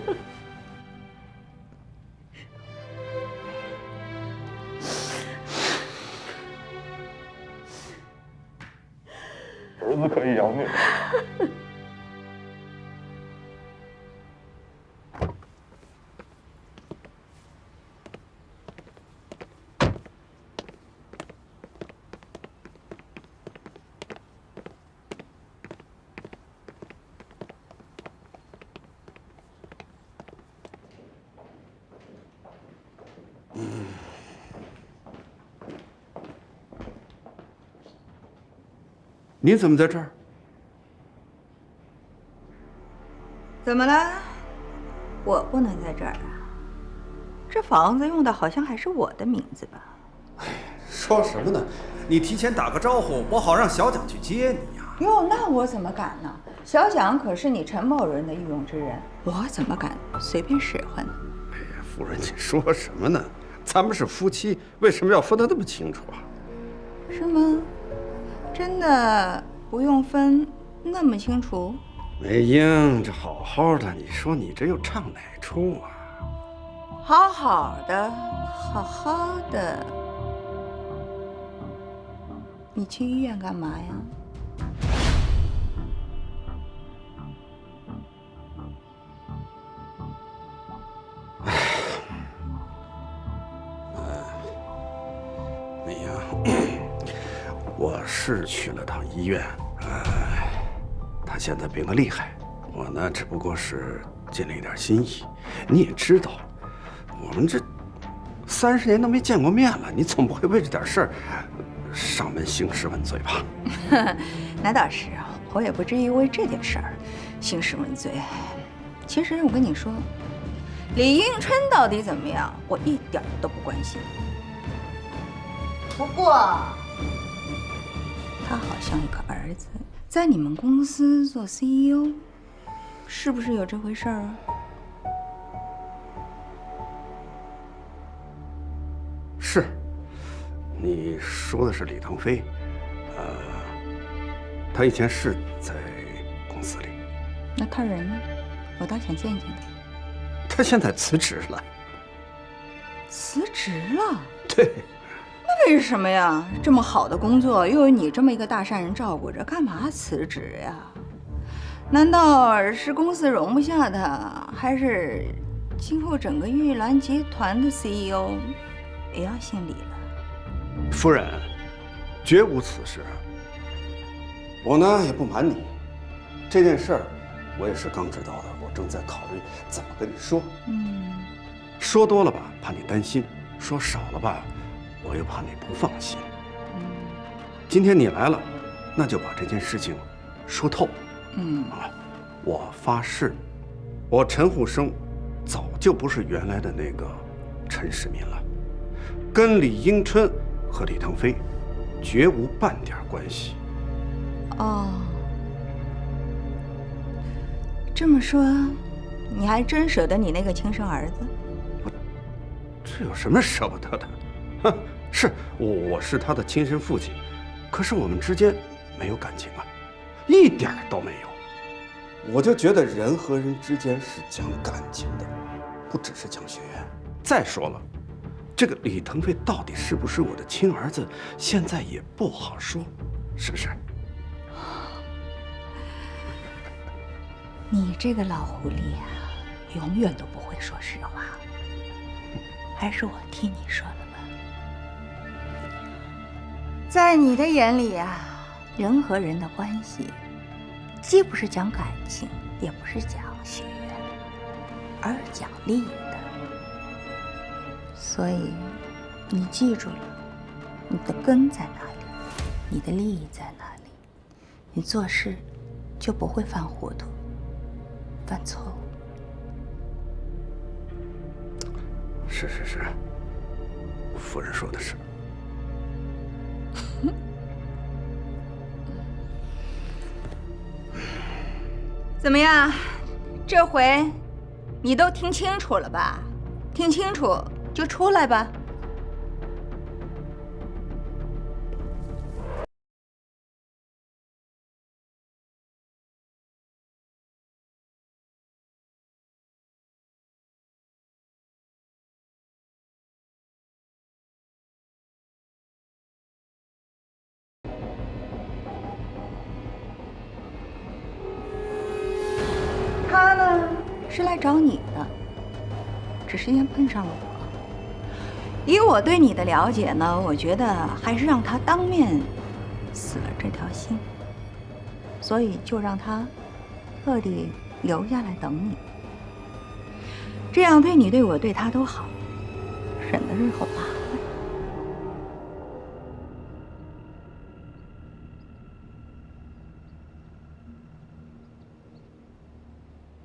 儿子可以养你。你怎么在这儿？怎么了？我不能在这儿啊？这房子用的好像还是我的名字吧？说什么呢？你提前打个招呼，我好让小蒋去接你呀。哟，那我怎么敢呢？小蒋可是你陈某人的御用之人，我怎么敢随便使唤呢？哎呀，夫人，你说什么呢？咱们是夫妻，为什么要分得那么清楚啊？是吗？真的不用分那么清楚？梅英，这好好的，你说你这又唱哪出啊？好好的，好好的，你去医院干嘛呀？梅英，我是去了趟医院，他现在病得厉害，我呢只不过是尽了一点心意。你也知道，我们这30年都没见过面了，你总不会为这点事儿上门兴师问罪吧？那倒是啊，我也不至于为这点事儿兴师问罪。其实我跟你说，李迎春到底怎么样，我一点都不关心。不过，他好像有个儿子在你们公司做 CEO， 是不是有这回事儿啊？是，你说的是李腾飞，他以前是在公司里。那他人呢？我倒想见见他。他现在辞职了。辞职了？对。那为什么呀？这么好的工作，又有你这么一个大善人照顾着，干嘛辞职呀？难道是公司容不下他，还是今后整个玉兰集团的 CEO 也要姓李了？夫人，绝无此事。我呢也不瞒你，这件事儿我也是刚知道的，我正在考虑怎么跟你说。说多了吧，怕你担心；说少了吧，我又怕你不放心。今天你来了，那就把这件事情说透。我发誓，我陈虎生早就不是原来的那个陈世民了，跟李迎春和李腾飞绝无半点关系。哦，这么说，你还真舍得你那个亲生儿子？这有什么舍不得的？哼，是我是他的亲生父亲，可是我们之间没有感情啊，一点都没有。我就觉得人和人之间是讲感情的，不只是讲血缘。再说了，这个李腾飞到底是不是我的亲儿子，现在也不好说，是不是？你这个老狐狸啊，永远都不会说实话。还是我替你说了吧。在你的眼里啊，人和人的关系，既不是讲感情，也不是讲血缘，而是讲利益的。所以，你记住了，你的根在哪里，你的利益在哪里，你做事就不会犯糊涂。犯错误。是，夫人说的是。怎么样？这回你都听清楚了吧？听清楚就出来吧。他呢是来找你的，只是先碰上了我。以我对你的了解呢，我觉得还是让他当面死了这条心，所以就让他特地留下来等你，这样对你对我对他都好，省得日后麻烦。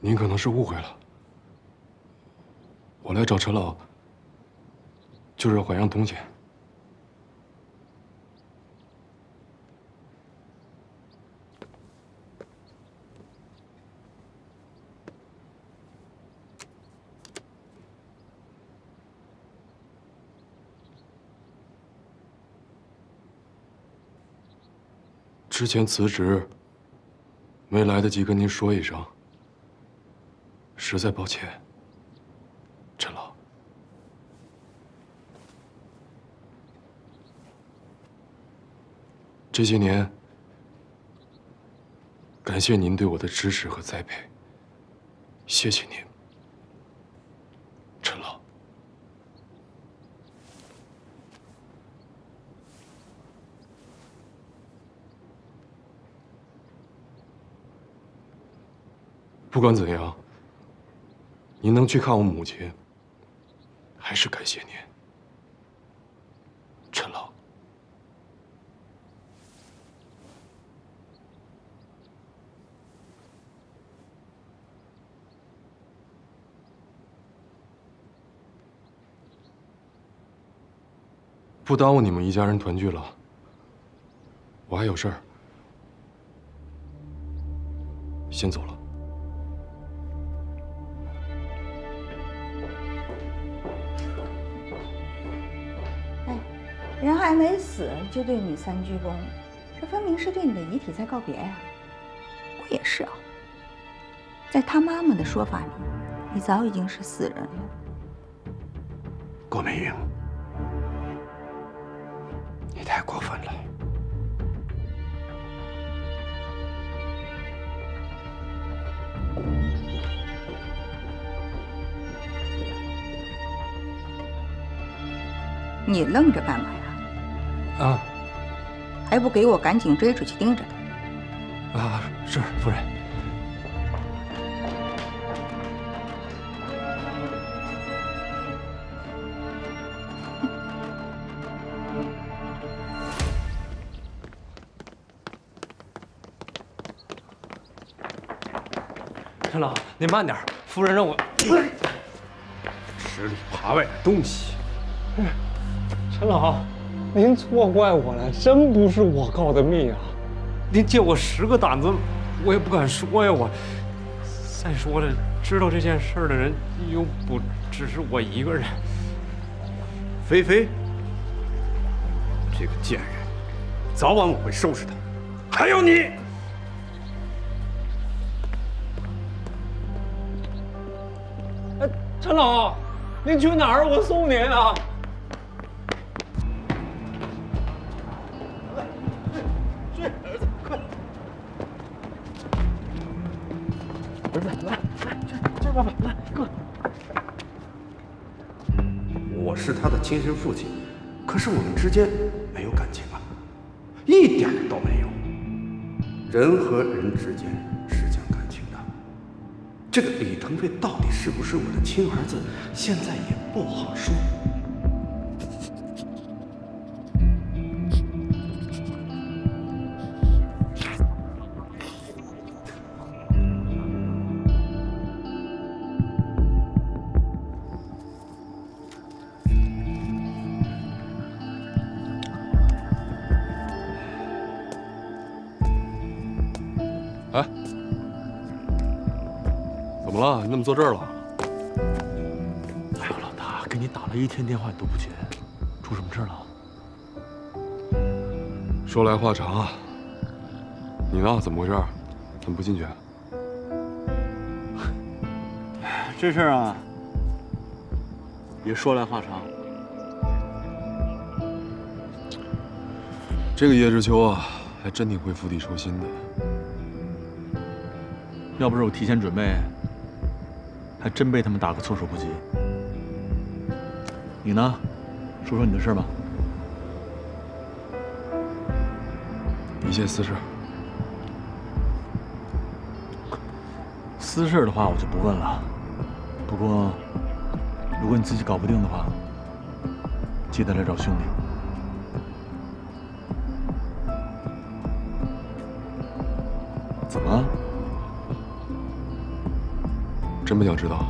您可能是误会了，我来找陈老，就是还样东西。之前辞职，没来得及跟您说一声。实在抱歉，陈老。这些年，感谢您对我的支持和栽培，谢谢您，陈老。不管怎样。您能去看我母亲，还是感谢您，陈老。不耽误你们一家人团聚了，我还有事儿，先走了。人还没死就对你3鞠躬，这分明是对你的遗体在告别呀！我也是啊，在他妈妈的说法里，你早已经是死人了。郭美英，你太过分了。你愣着干嘛呀？啊！还不给我赶紧追出去盯着他！啊，是夫人。陈老，您慢点，夫人让我。吃里扒外的东西。陈老，您错怪我了，真不是我告的密啊！您借我10个胆子，我也不敢说呀。我再说了，知道这件事的人又不只是我一个人。菲菲，这个贱人，早晚我会收拾他。还有你，陈老，您去哪儿？我送您啊。去，儿子，快！儿子，来，这爸爸，来，过来。我是他的亲生父亲，可是我们之间没有感情啊，一点都没有。人和人之间是讲感情的。这个李腾飞到底是不是我的亲儿子，现在也不好说。哎，怎么了？你怎么坐这儿了？哎呦，老大，给你打了1天电话你都不接，出什么事了？说来话长啊。你呢？怎么回事？怎么不进去？这事儿啊，也说来话长。这个叶知秋啊，还真挺会釜底抽薪的。要不是我提前准备，还真被他们打个措手不及。你呢？说说你的事吧。一件私事。私事的话我就不问了。不过，如果你自己搞不定的话，记得来找兄弟。怎么？真不想知道？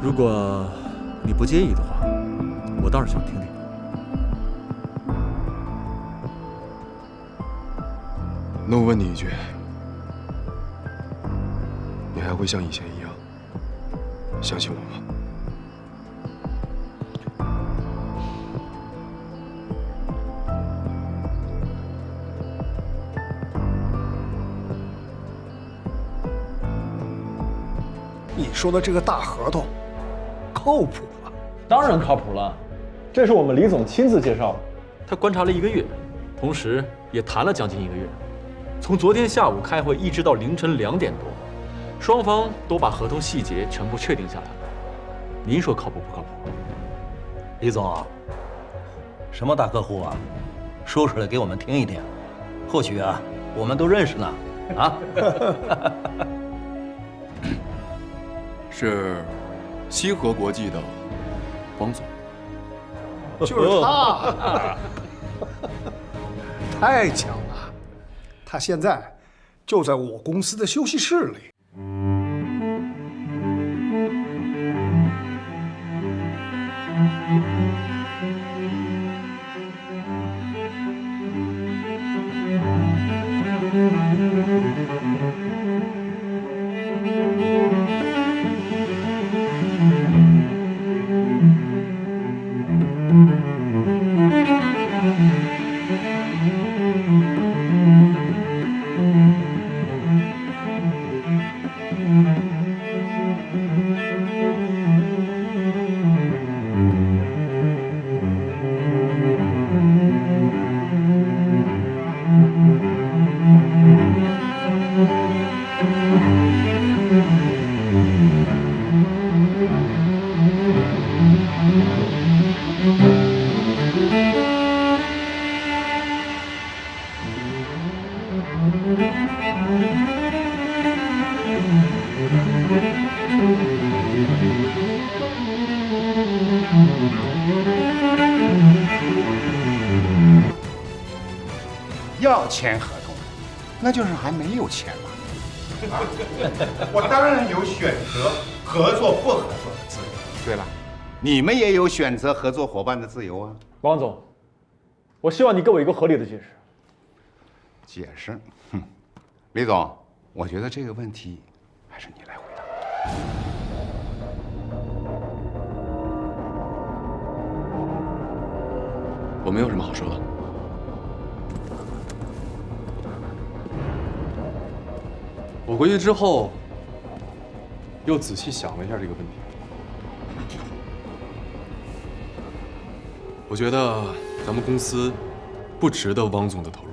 如果你不介意的话，我倒是想听听。那我问你一句，你还会像以前一样相信我吗？你说的这个大合同，靠谱吗？当然靠谱了，这是我们李总亲自介绍的。他观察了1个月，同时也谈了将近1个月，从昨天下午开会一直到凌晨2点多，双方都把合同细节全部确定下来了。您说靠谱不靠谱？李总，什么大客户啊？说出来给我们听一听，或许啊，我们都认识呢。啊？是西河国际的王总，就是他，太强了！他现在就在我公司的休息室里。要签合同，那就是还没有签嘛。我当然有选择合作不合作的自由。对了，你们也有选择合作伙伴的自由啊。王总，我希望你给我一个合理的解释。解释？哼，李总，我觉得这个问题还是你来回答。我没有什么好说的。我回去之后，又仔细想了一下这个问题。我觉得咱们公司不值得汪总的投入。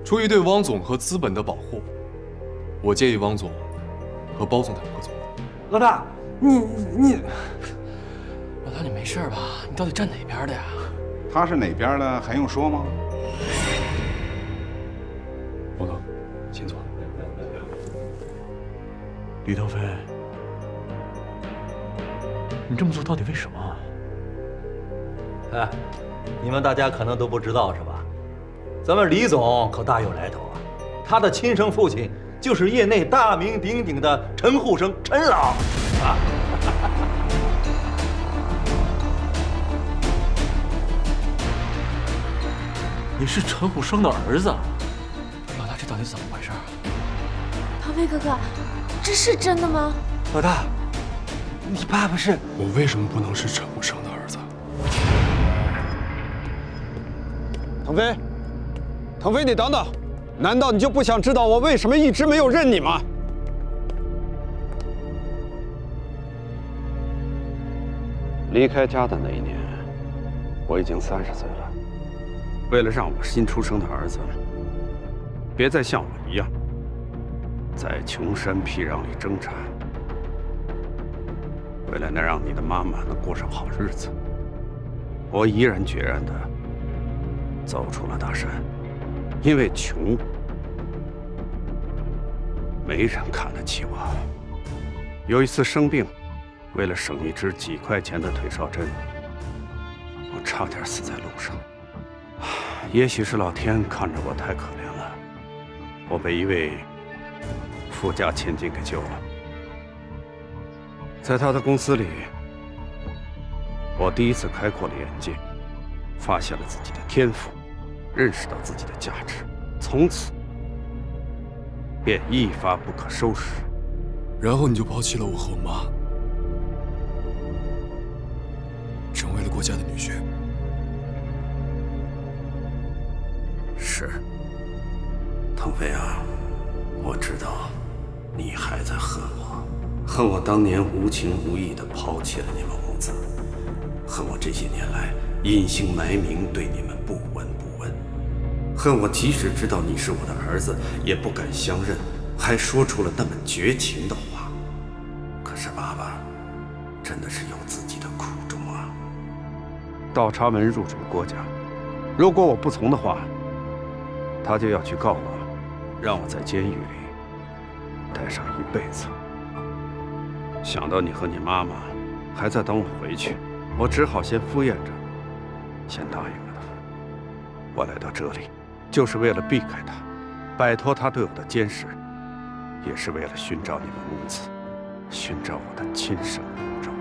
出于对汪总和资本的保护，我建议汪总和包总谈合作。老大，你，老大你没事吧？你到底站哪边的呀？他是哪边的，还用说吗？王总，请坐。李腾飞，你这么做到底为什么？哎，你们大家可能都不知道是吧？咱们李总可大有来头啊，他的亲生父亲就是业内大名鼎鼎的陈护生陈老啊。你是陈虎生的儿子？老大，这到底怎么回事？腾飞哥哥，这是真的吗？老大，你爸爸是……我为什么不能是陈虎生的儿子？腾飞，腾飞，你等等，难道你就不想知道我为什么一直没有认你吗？离开家的那一年，我已经30岁了。为了让我新出生的儿子别再像我一样，在穷山僻壤里挣扎，为了能让你的妈妈能过上好日子，我毅然决然地走出了大山。因为穷，没人看得起我。有一次生病，为了省一支几块钱的退烧针，我差点死在路上。也许是老天看着我太可怜了，我被一位富家千金给救了。在他的公司里，我第一次开阔了眼界，发现了自己的天赋，认识到自己的价值，从此便一发不可收拾。然后你就抛弃了我和我妈，成为了国家的女婿。是，腾飞啊，我知道你还在恨我，恨我当年无情无义地抛弃了你们母子，恨我这些年来隐姓埋名对你们不闻不问，恨我即使知道你是我的儿子，也不敢相认，还说出了那么绝情的话。可是爸爸真的是有自己的苦衷啊。倒插门入主郭家，如果我不从的话，他就要去告我，让我在监狱里待上一辈子。想到你和你妈妈还在等我回去，我只好先敷衍着，先答应了他。我来到这里，就是为了避开他，摆脱他对我的监视，也是为了寻找你们母子，寻找我的亲生骨肉。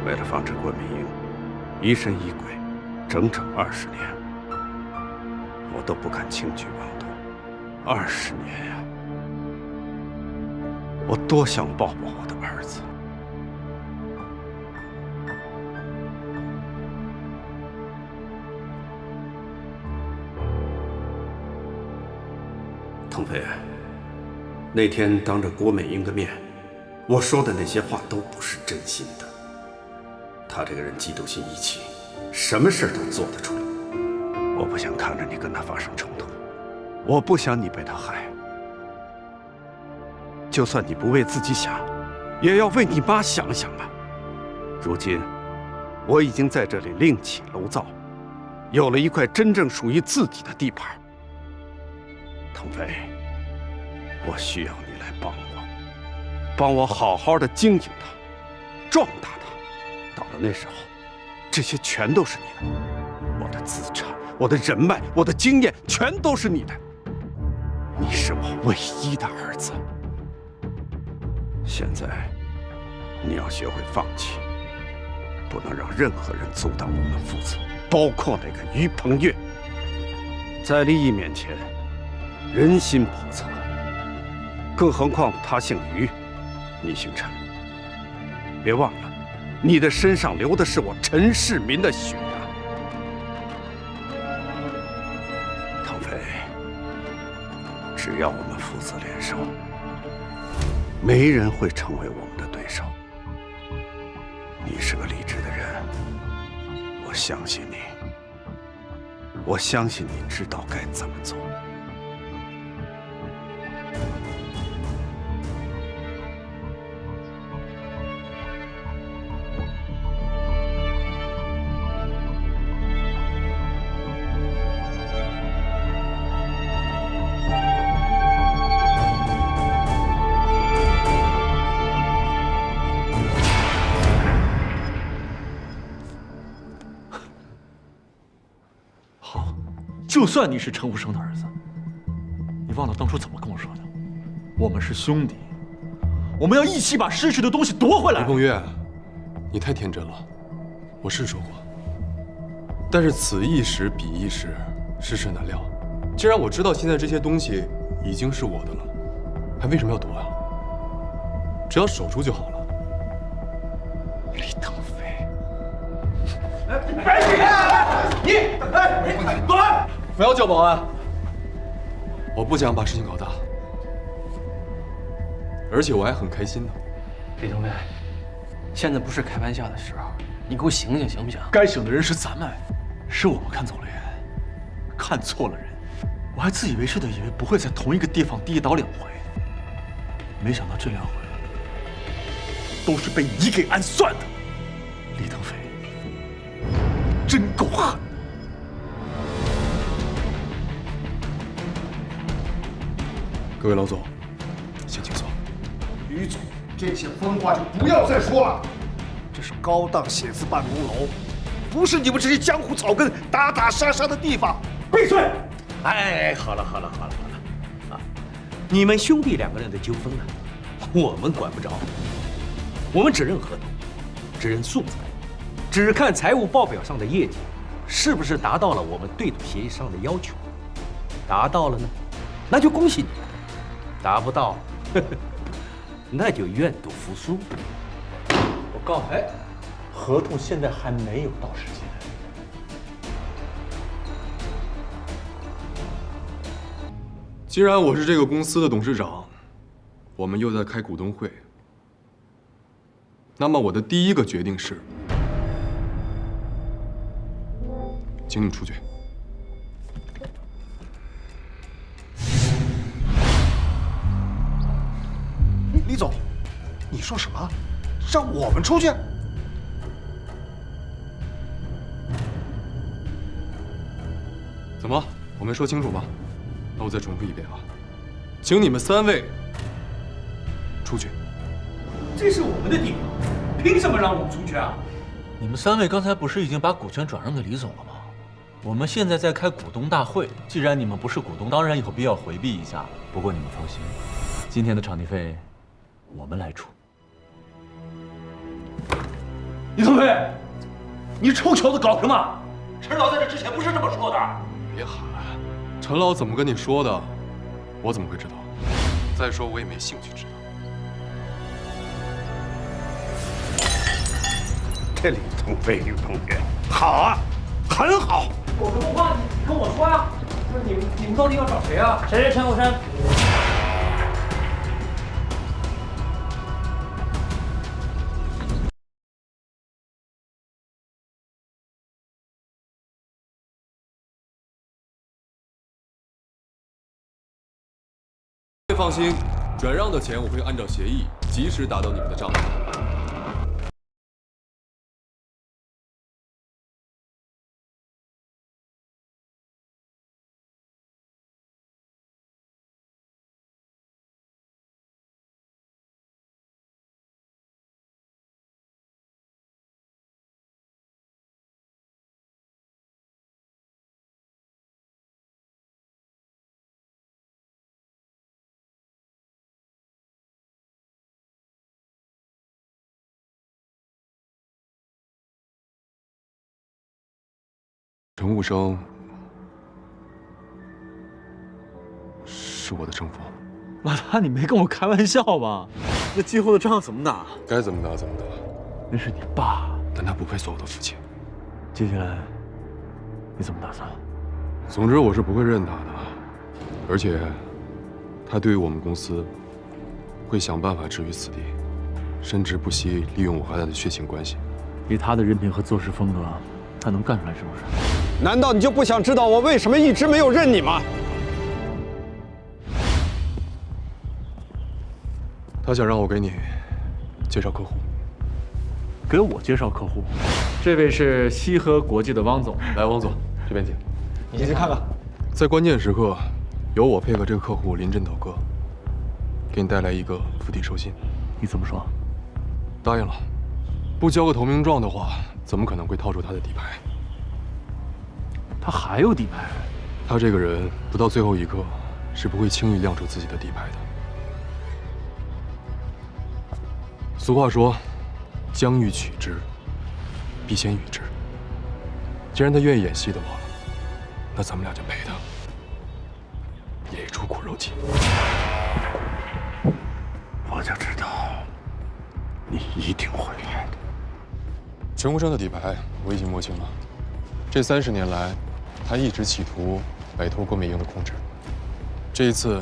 为了防止郭美英疑神疑鬼，整整20年，我都不敢轻举妄动。20年呀，我多想抱抱我的儿子。腾飞，那天当着郭美英的面，我说的那些话都不是真心的。他这个人嫉妒心一起，什么事都做得出来。我不想看着你跟他发生冲突，我不想你被他害。就算你不为自己想，也要为你妈想想吧。如今，我已经在这里另起楼灶，有了一块真正属于自己的地盘。腾飞，我需要你来帮我好好的经营它，壮大它。到了那时候，这些全都是你的，我的资产，我的人脉，我的经验，全都是你的。你是我唯一的儿子。现在，你要学会放弃，不能让任何人阻挡我们父子，包括那个于鹏岳。在利益面前，人心叵测，更何况他姓于，你姓陈。别忘了，你的身上流的是我陈世民的血啊！腾飞，只要我们父子联手，没人会成为我们的对手。你是个理智的人，我相信你，我相信你知道该怎么做。就算你是陈无生的儿子，你忘了当初怎么跟我说的？我们是兄弟，我们要一起把失去的东西夺回来。李凤月，你太天真了。我是说过，但是此一时彼一时，世事难料。既然我知道现在这些东西已经是我的了，还为什么要夺啊？只要守住就好了。李腾飞，你滚！不要叫保安！我不想把事情搞大，而且我还很开心呢。李腾飞，现在不是开玩笑的时候，你给我醒醒行不行？该醒的人是咱们，是我们看走了眼，看错了人。我还自以为是的以为不会在同一个地方第一倒两回，没想到这两回都是被你给暗算的。李腾飞，真够狠！各位老总，先请坐。于总，这些疯话就不要再说了。这是高档写字办公楼，不是你们这些江湖草根打打杀杀的地方。闭嘴！哎，好了，啊，你们兄弟两个人的纠纷呢，我们管不着，我们只认合同，只认数字，只看财务报表上的业绩是不是达到了我们对赌协议上的要求。达到了呢，那就恭喜你；达不到，那就愿赌服输。我告诉你，合同现在还没有到时间。既然我是这个公司的董事长，我们又在开股东会，那么我的第一个决定是，请你出去。李总，你说什么？让我们出去？怎么？我没说清楚吗？那我再重复一遍啊，请你们3位出去。这是我们的地方，凭什么让我们出去啊？你们3位刚才不是已经把股权转让给李总了吗？我们现在在开股东大会，既然你们不是股东，当然有必要回避一下。不过你们放心，今天的场地费我们来出。李腾飞，你臭小子搞什么？陈老在这之前不是这么说的。别喊，陈老怎么跟你说的，我怎么会知道？再说我也没兴趣知道。这李腾飞，李同学，好啊，很好。有什么话你跟我说呀？不是你们到底要找谁啊？谁是陈武生？放心，转让的钱我会按照协议及时打到你们的账户。陈武生是我的生父。老大，你没跟我开玩笑吧？那今后的账怎么打？该怎么打怎么打。那是你爸，但他不配做我的父亲。接下来你怎么打算？总之我是不会认他的，而且他对于我们公司会想办法置于死地，甚至不惜利用我和他的血亲关系。以他的人品和做事风格，他能干出来是不是？难道你就不想知道我为什么一直没有认你吗？他想让我给你介绍客户。给我介绍客户？这位是西河国际的汪总。来，汪总，这边请。你先去看看。在关键时刻，由我配合这个客户临阵倒戈，给你带来一个釜底抽薪。你怎么说？答应了，不交个投名状的话，怎么可能会套出他的底牌？他还有底牌？他这个人不到最后一刻是不会轻易亮出自己的底牌的。俗话说，将欲取之，必先予之。既然他愿意演戏的话，那咱们俩就陪他演一出苦肉计。我就知道你一定会来的。陈无生的底牌我已经摸清了，这30年来，他一直企图摆脱郭美英的控制。这一次，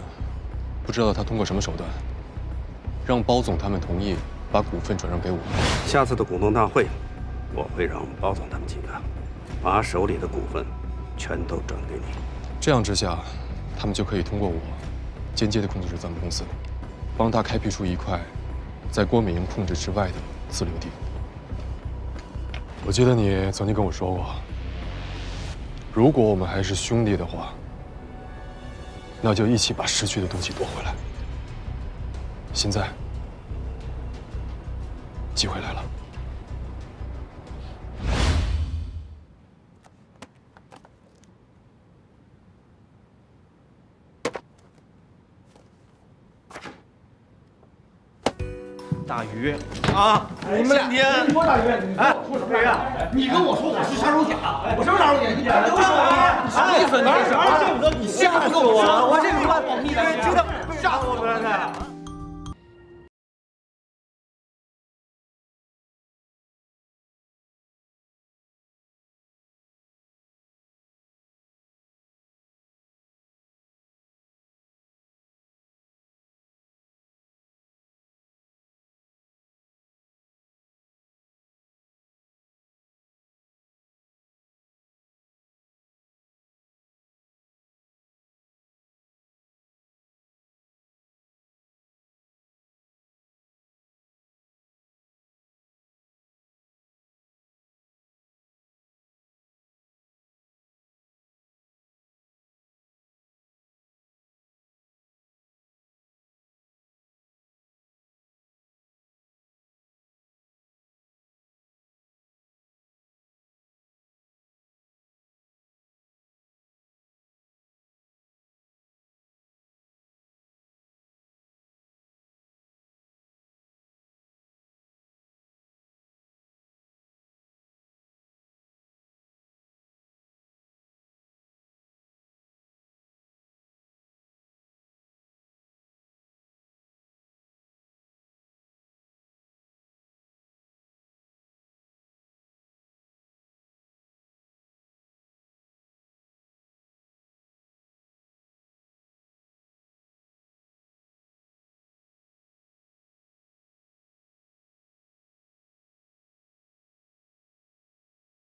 不知道他通过什么手段，让包总他们同意把股份转让给我。下次的股东大会，我会让包总他们几个把手里的股份全都转给你。这样之下，他们就可以通过我，间接的控制咱们公司，帮他开辟出一块在郭美英控制之外的自留地。我记得你曾经跟我说过，如果我们还是兄弟的话，那就一起把失去的东西夺回来。现在，机会来了。大鱼啊！你们俩，你说大鱼，你跟我说什么呀？你跟我说我是杀手锏，我什么杀手锏？你留手啊！什么意思？你吓死我了！我这里边保密的，知道吓死我了呢。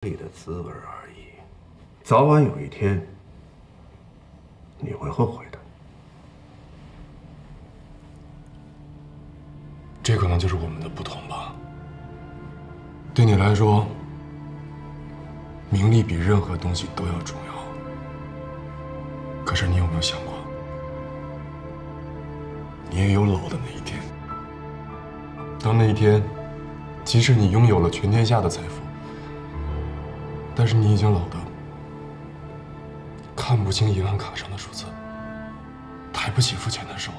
里的滋味而已，早晚有一天你会后悔的。这可能就是我们的不同吧。对你来说，名利比任何东西都要重要。可是你有没有想过，你也有老的那一天。当那一天，即使你拥有了全天下的财富，但是你已经老得看不清银行卡上的数字，抬不起付钱的手，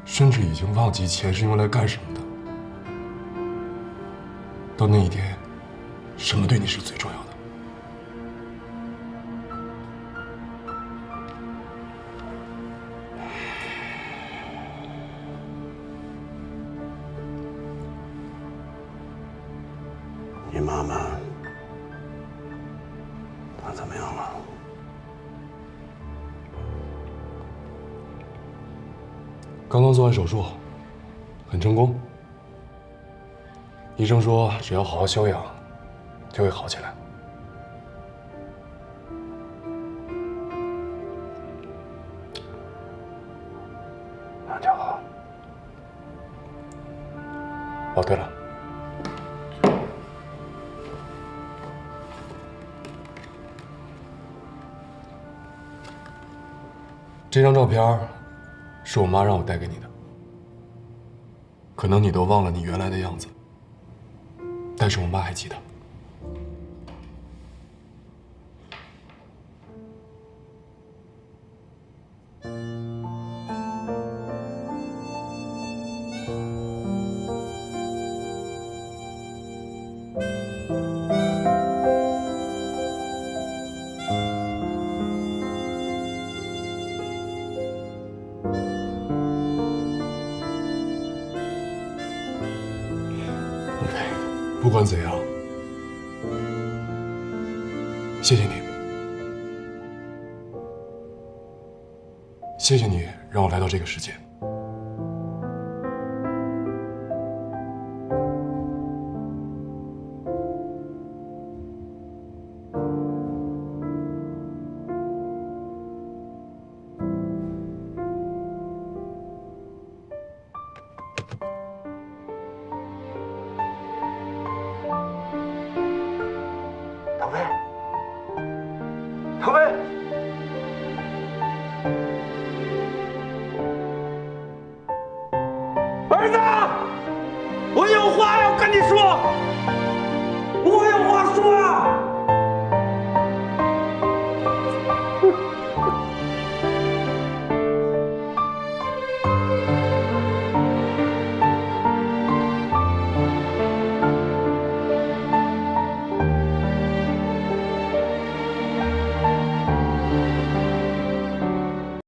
甚至已经忘记钱是用来干什么的。到那一天，什么对你是最重要的？你妈妈她怎么样了？刚刚做完手术，很成功。医生说，只要好好休养，就会好起来。那就好。哦，对了，这张照片是我妈让我带给你的。可能你都忘了你原来的样子，但是我妈还记得。不管怎样，谢谢你，谢谢你让我来到这个世界。唐飞，儿子，我有话要跟你说。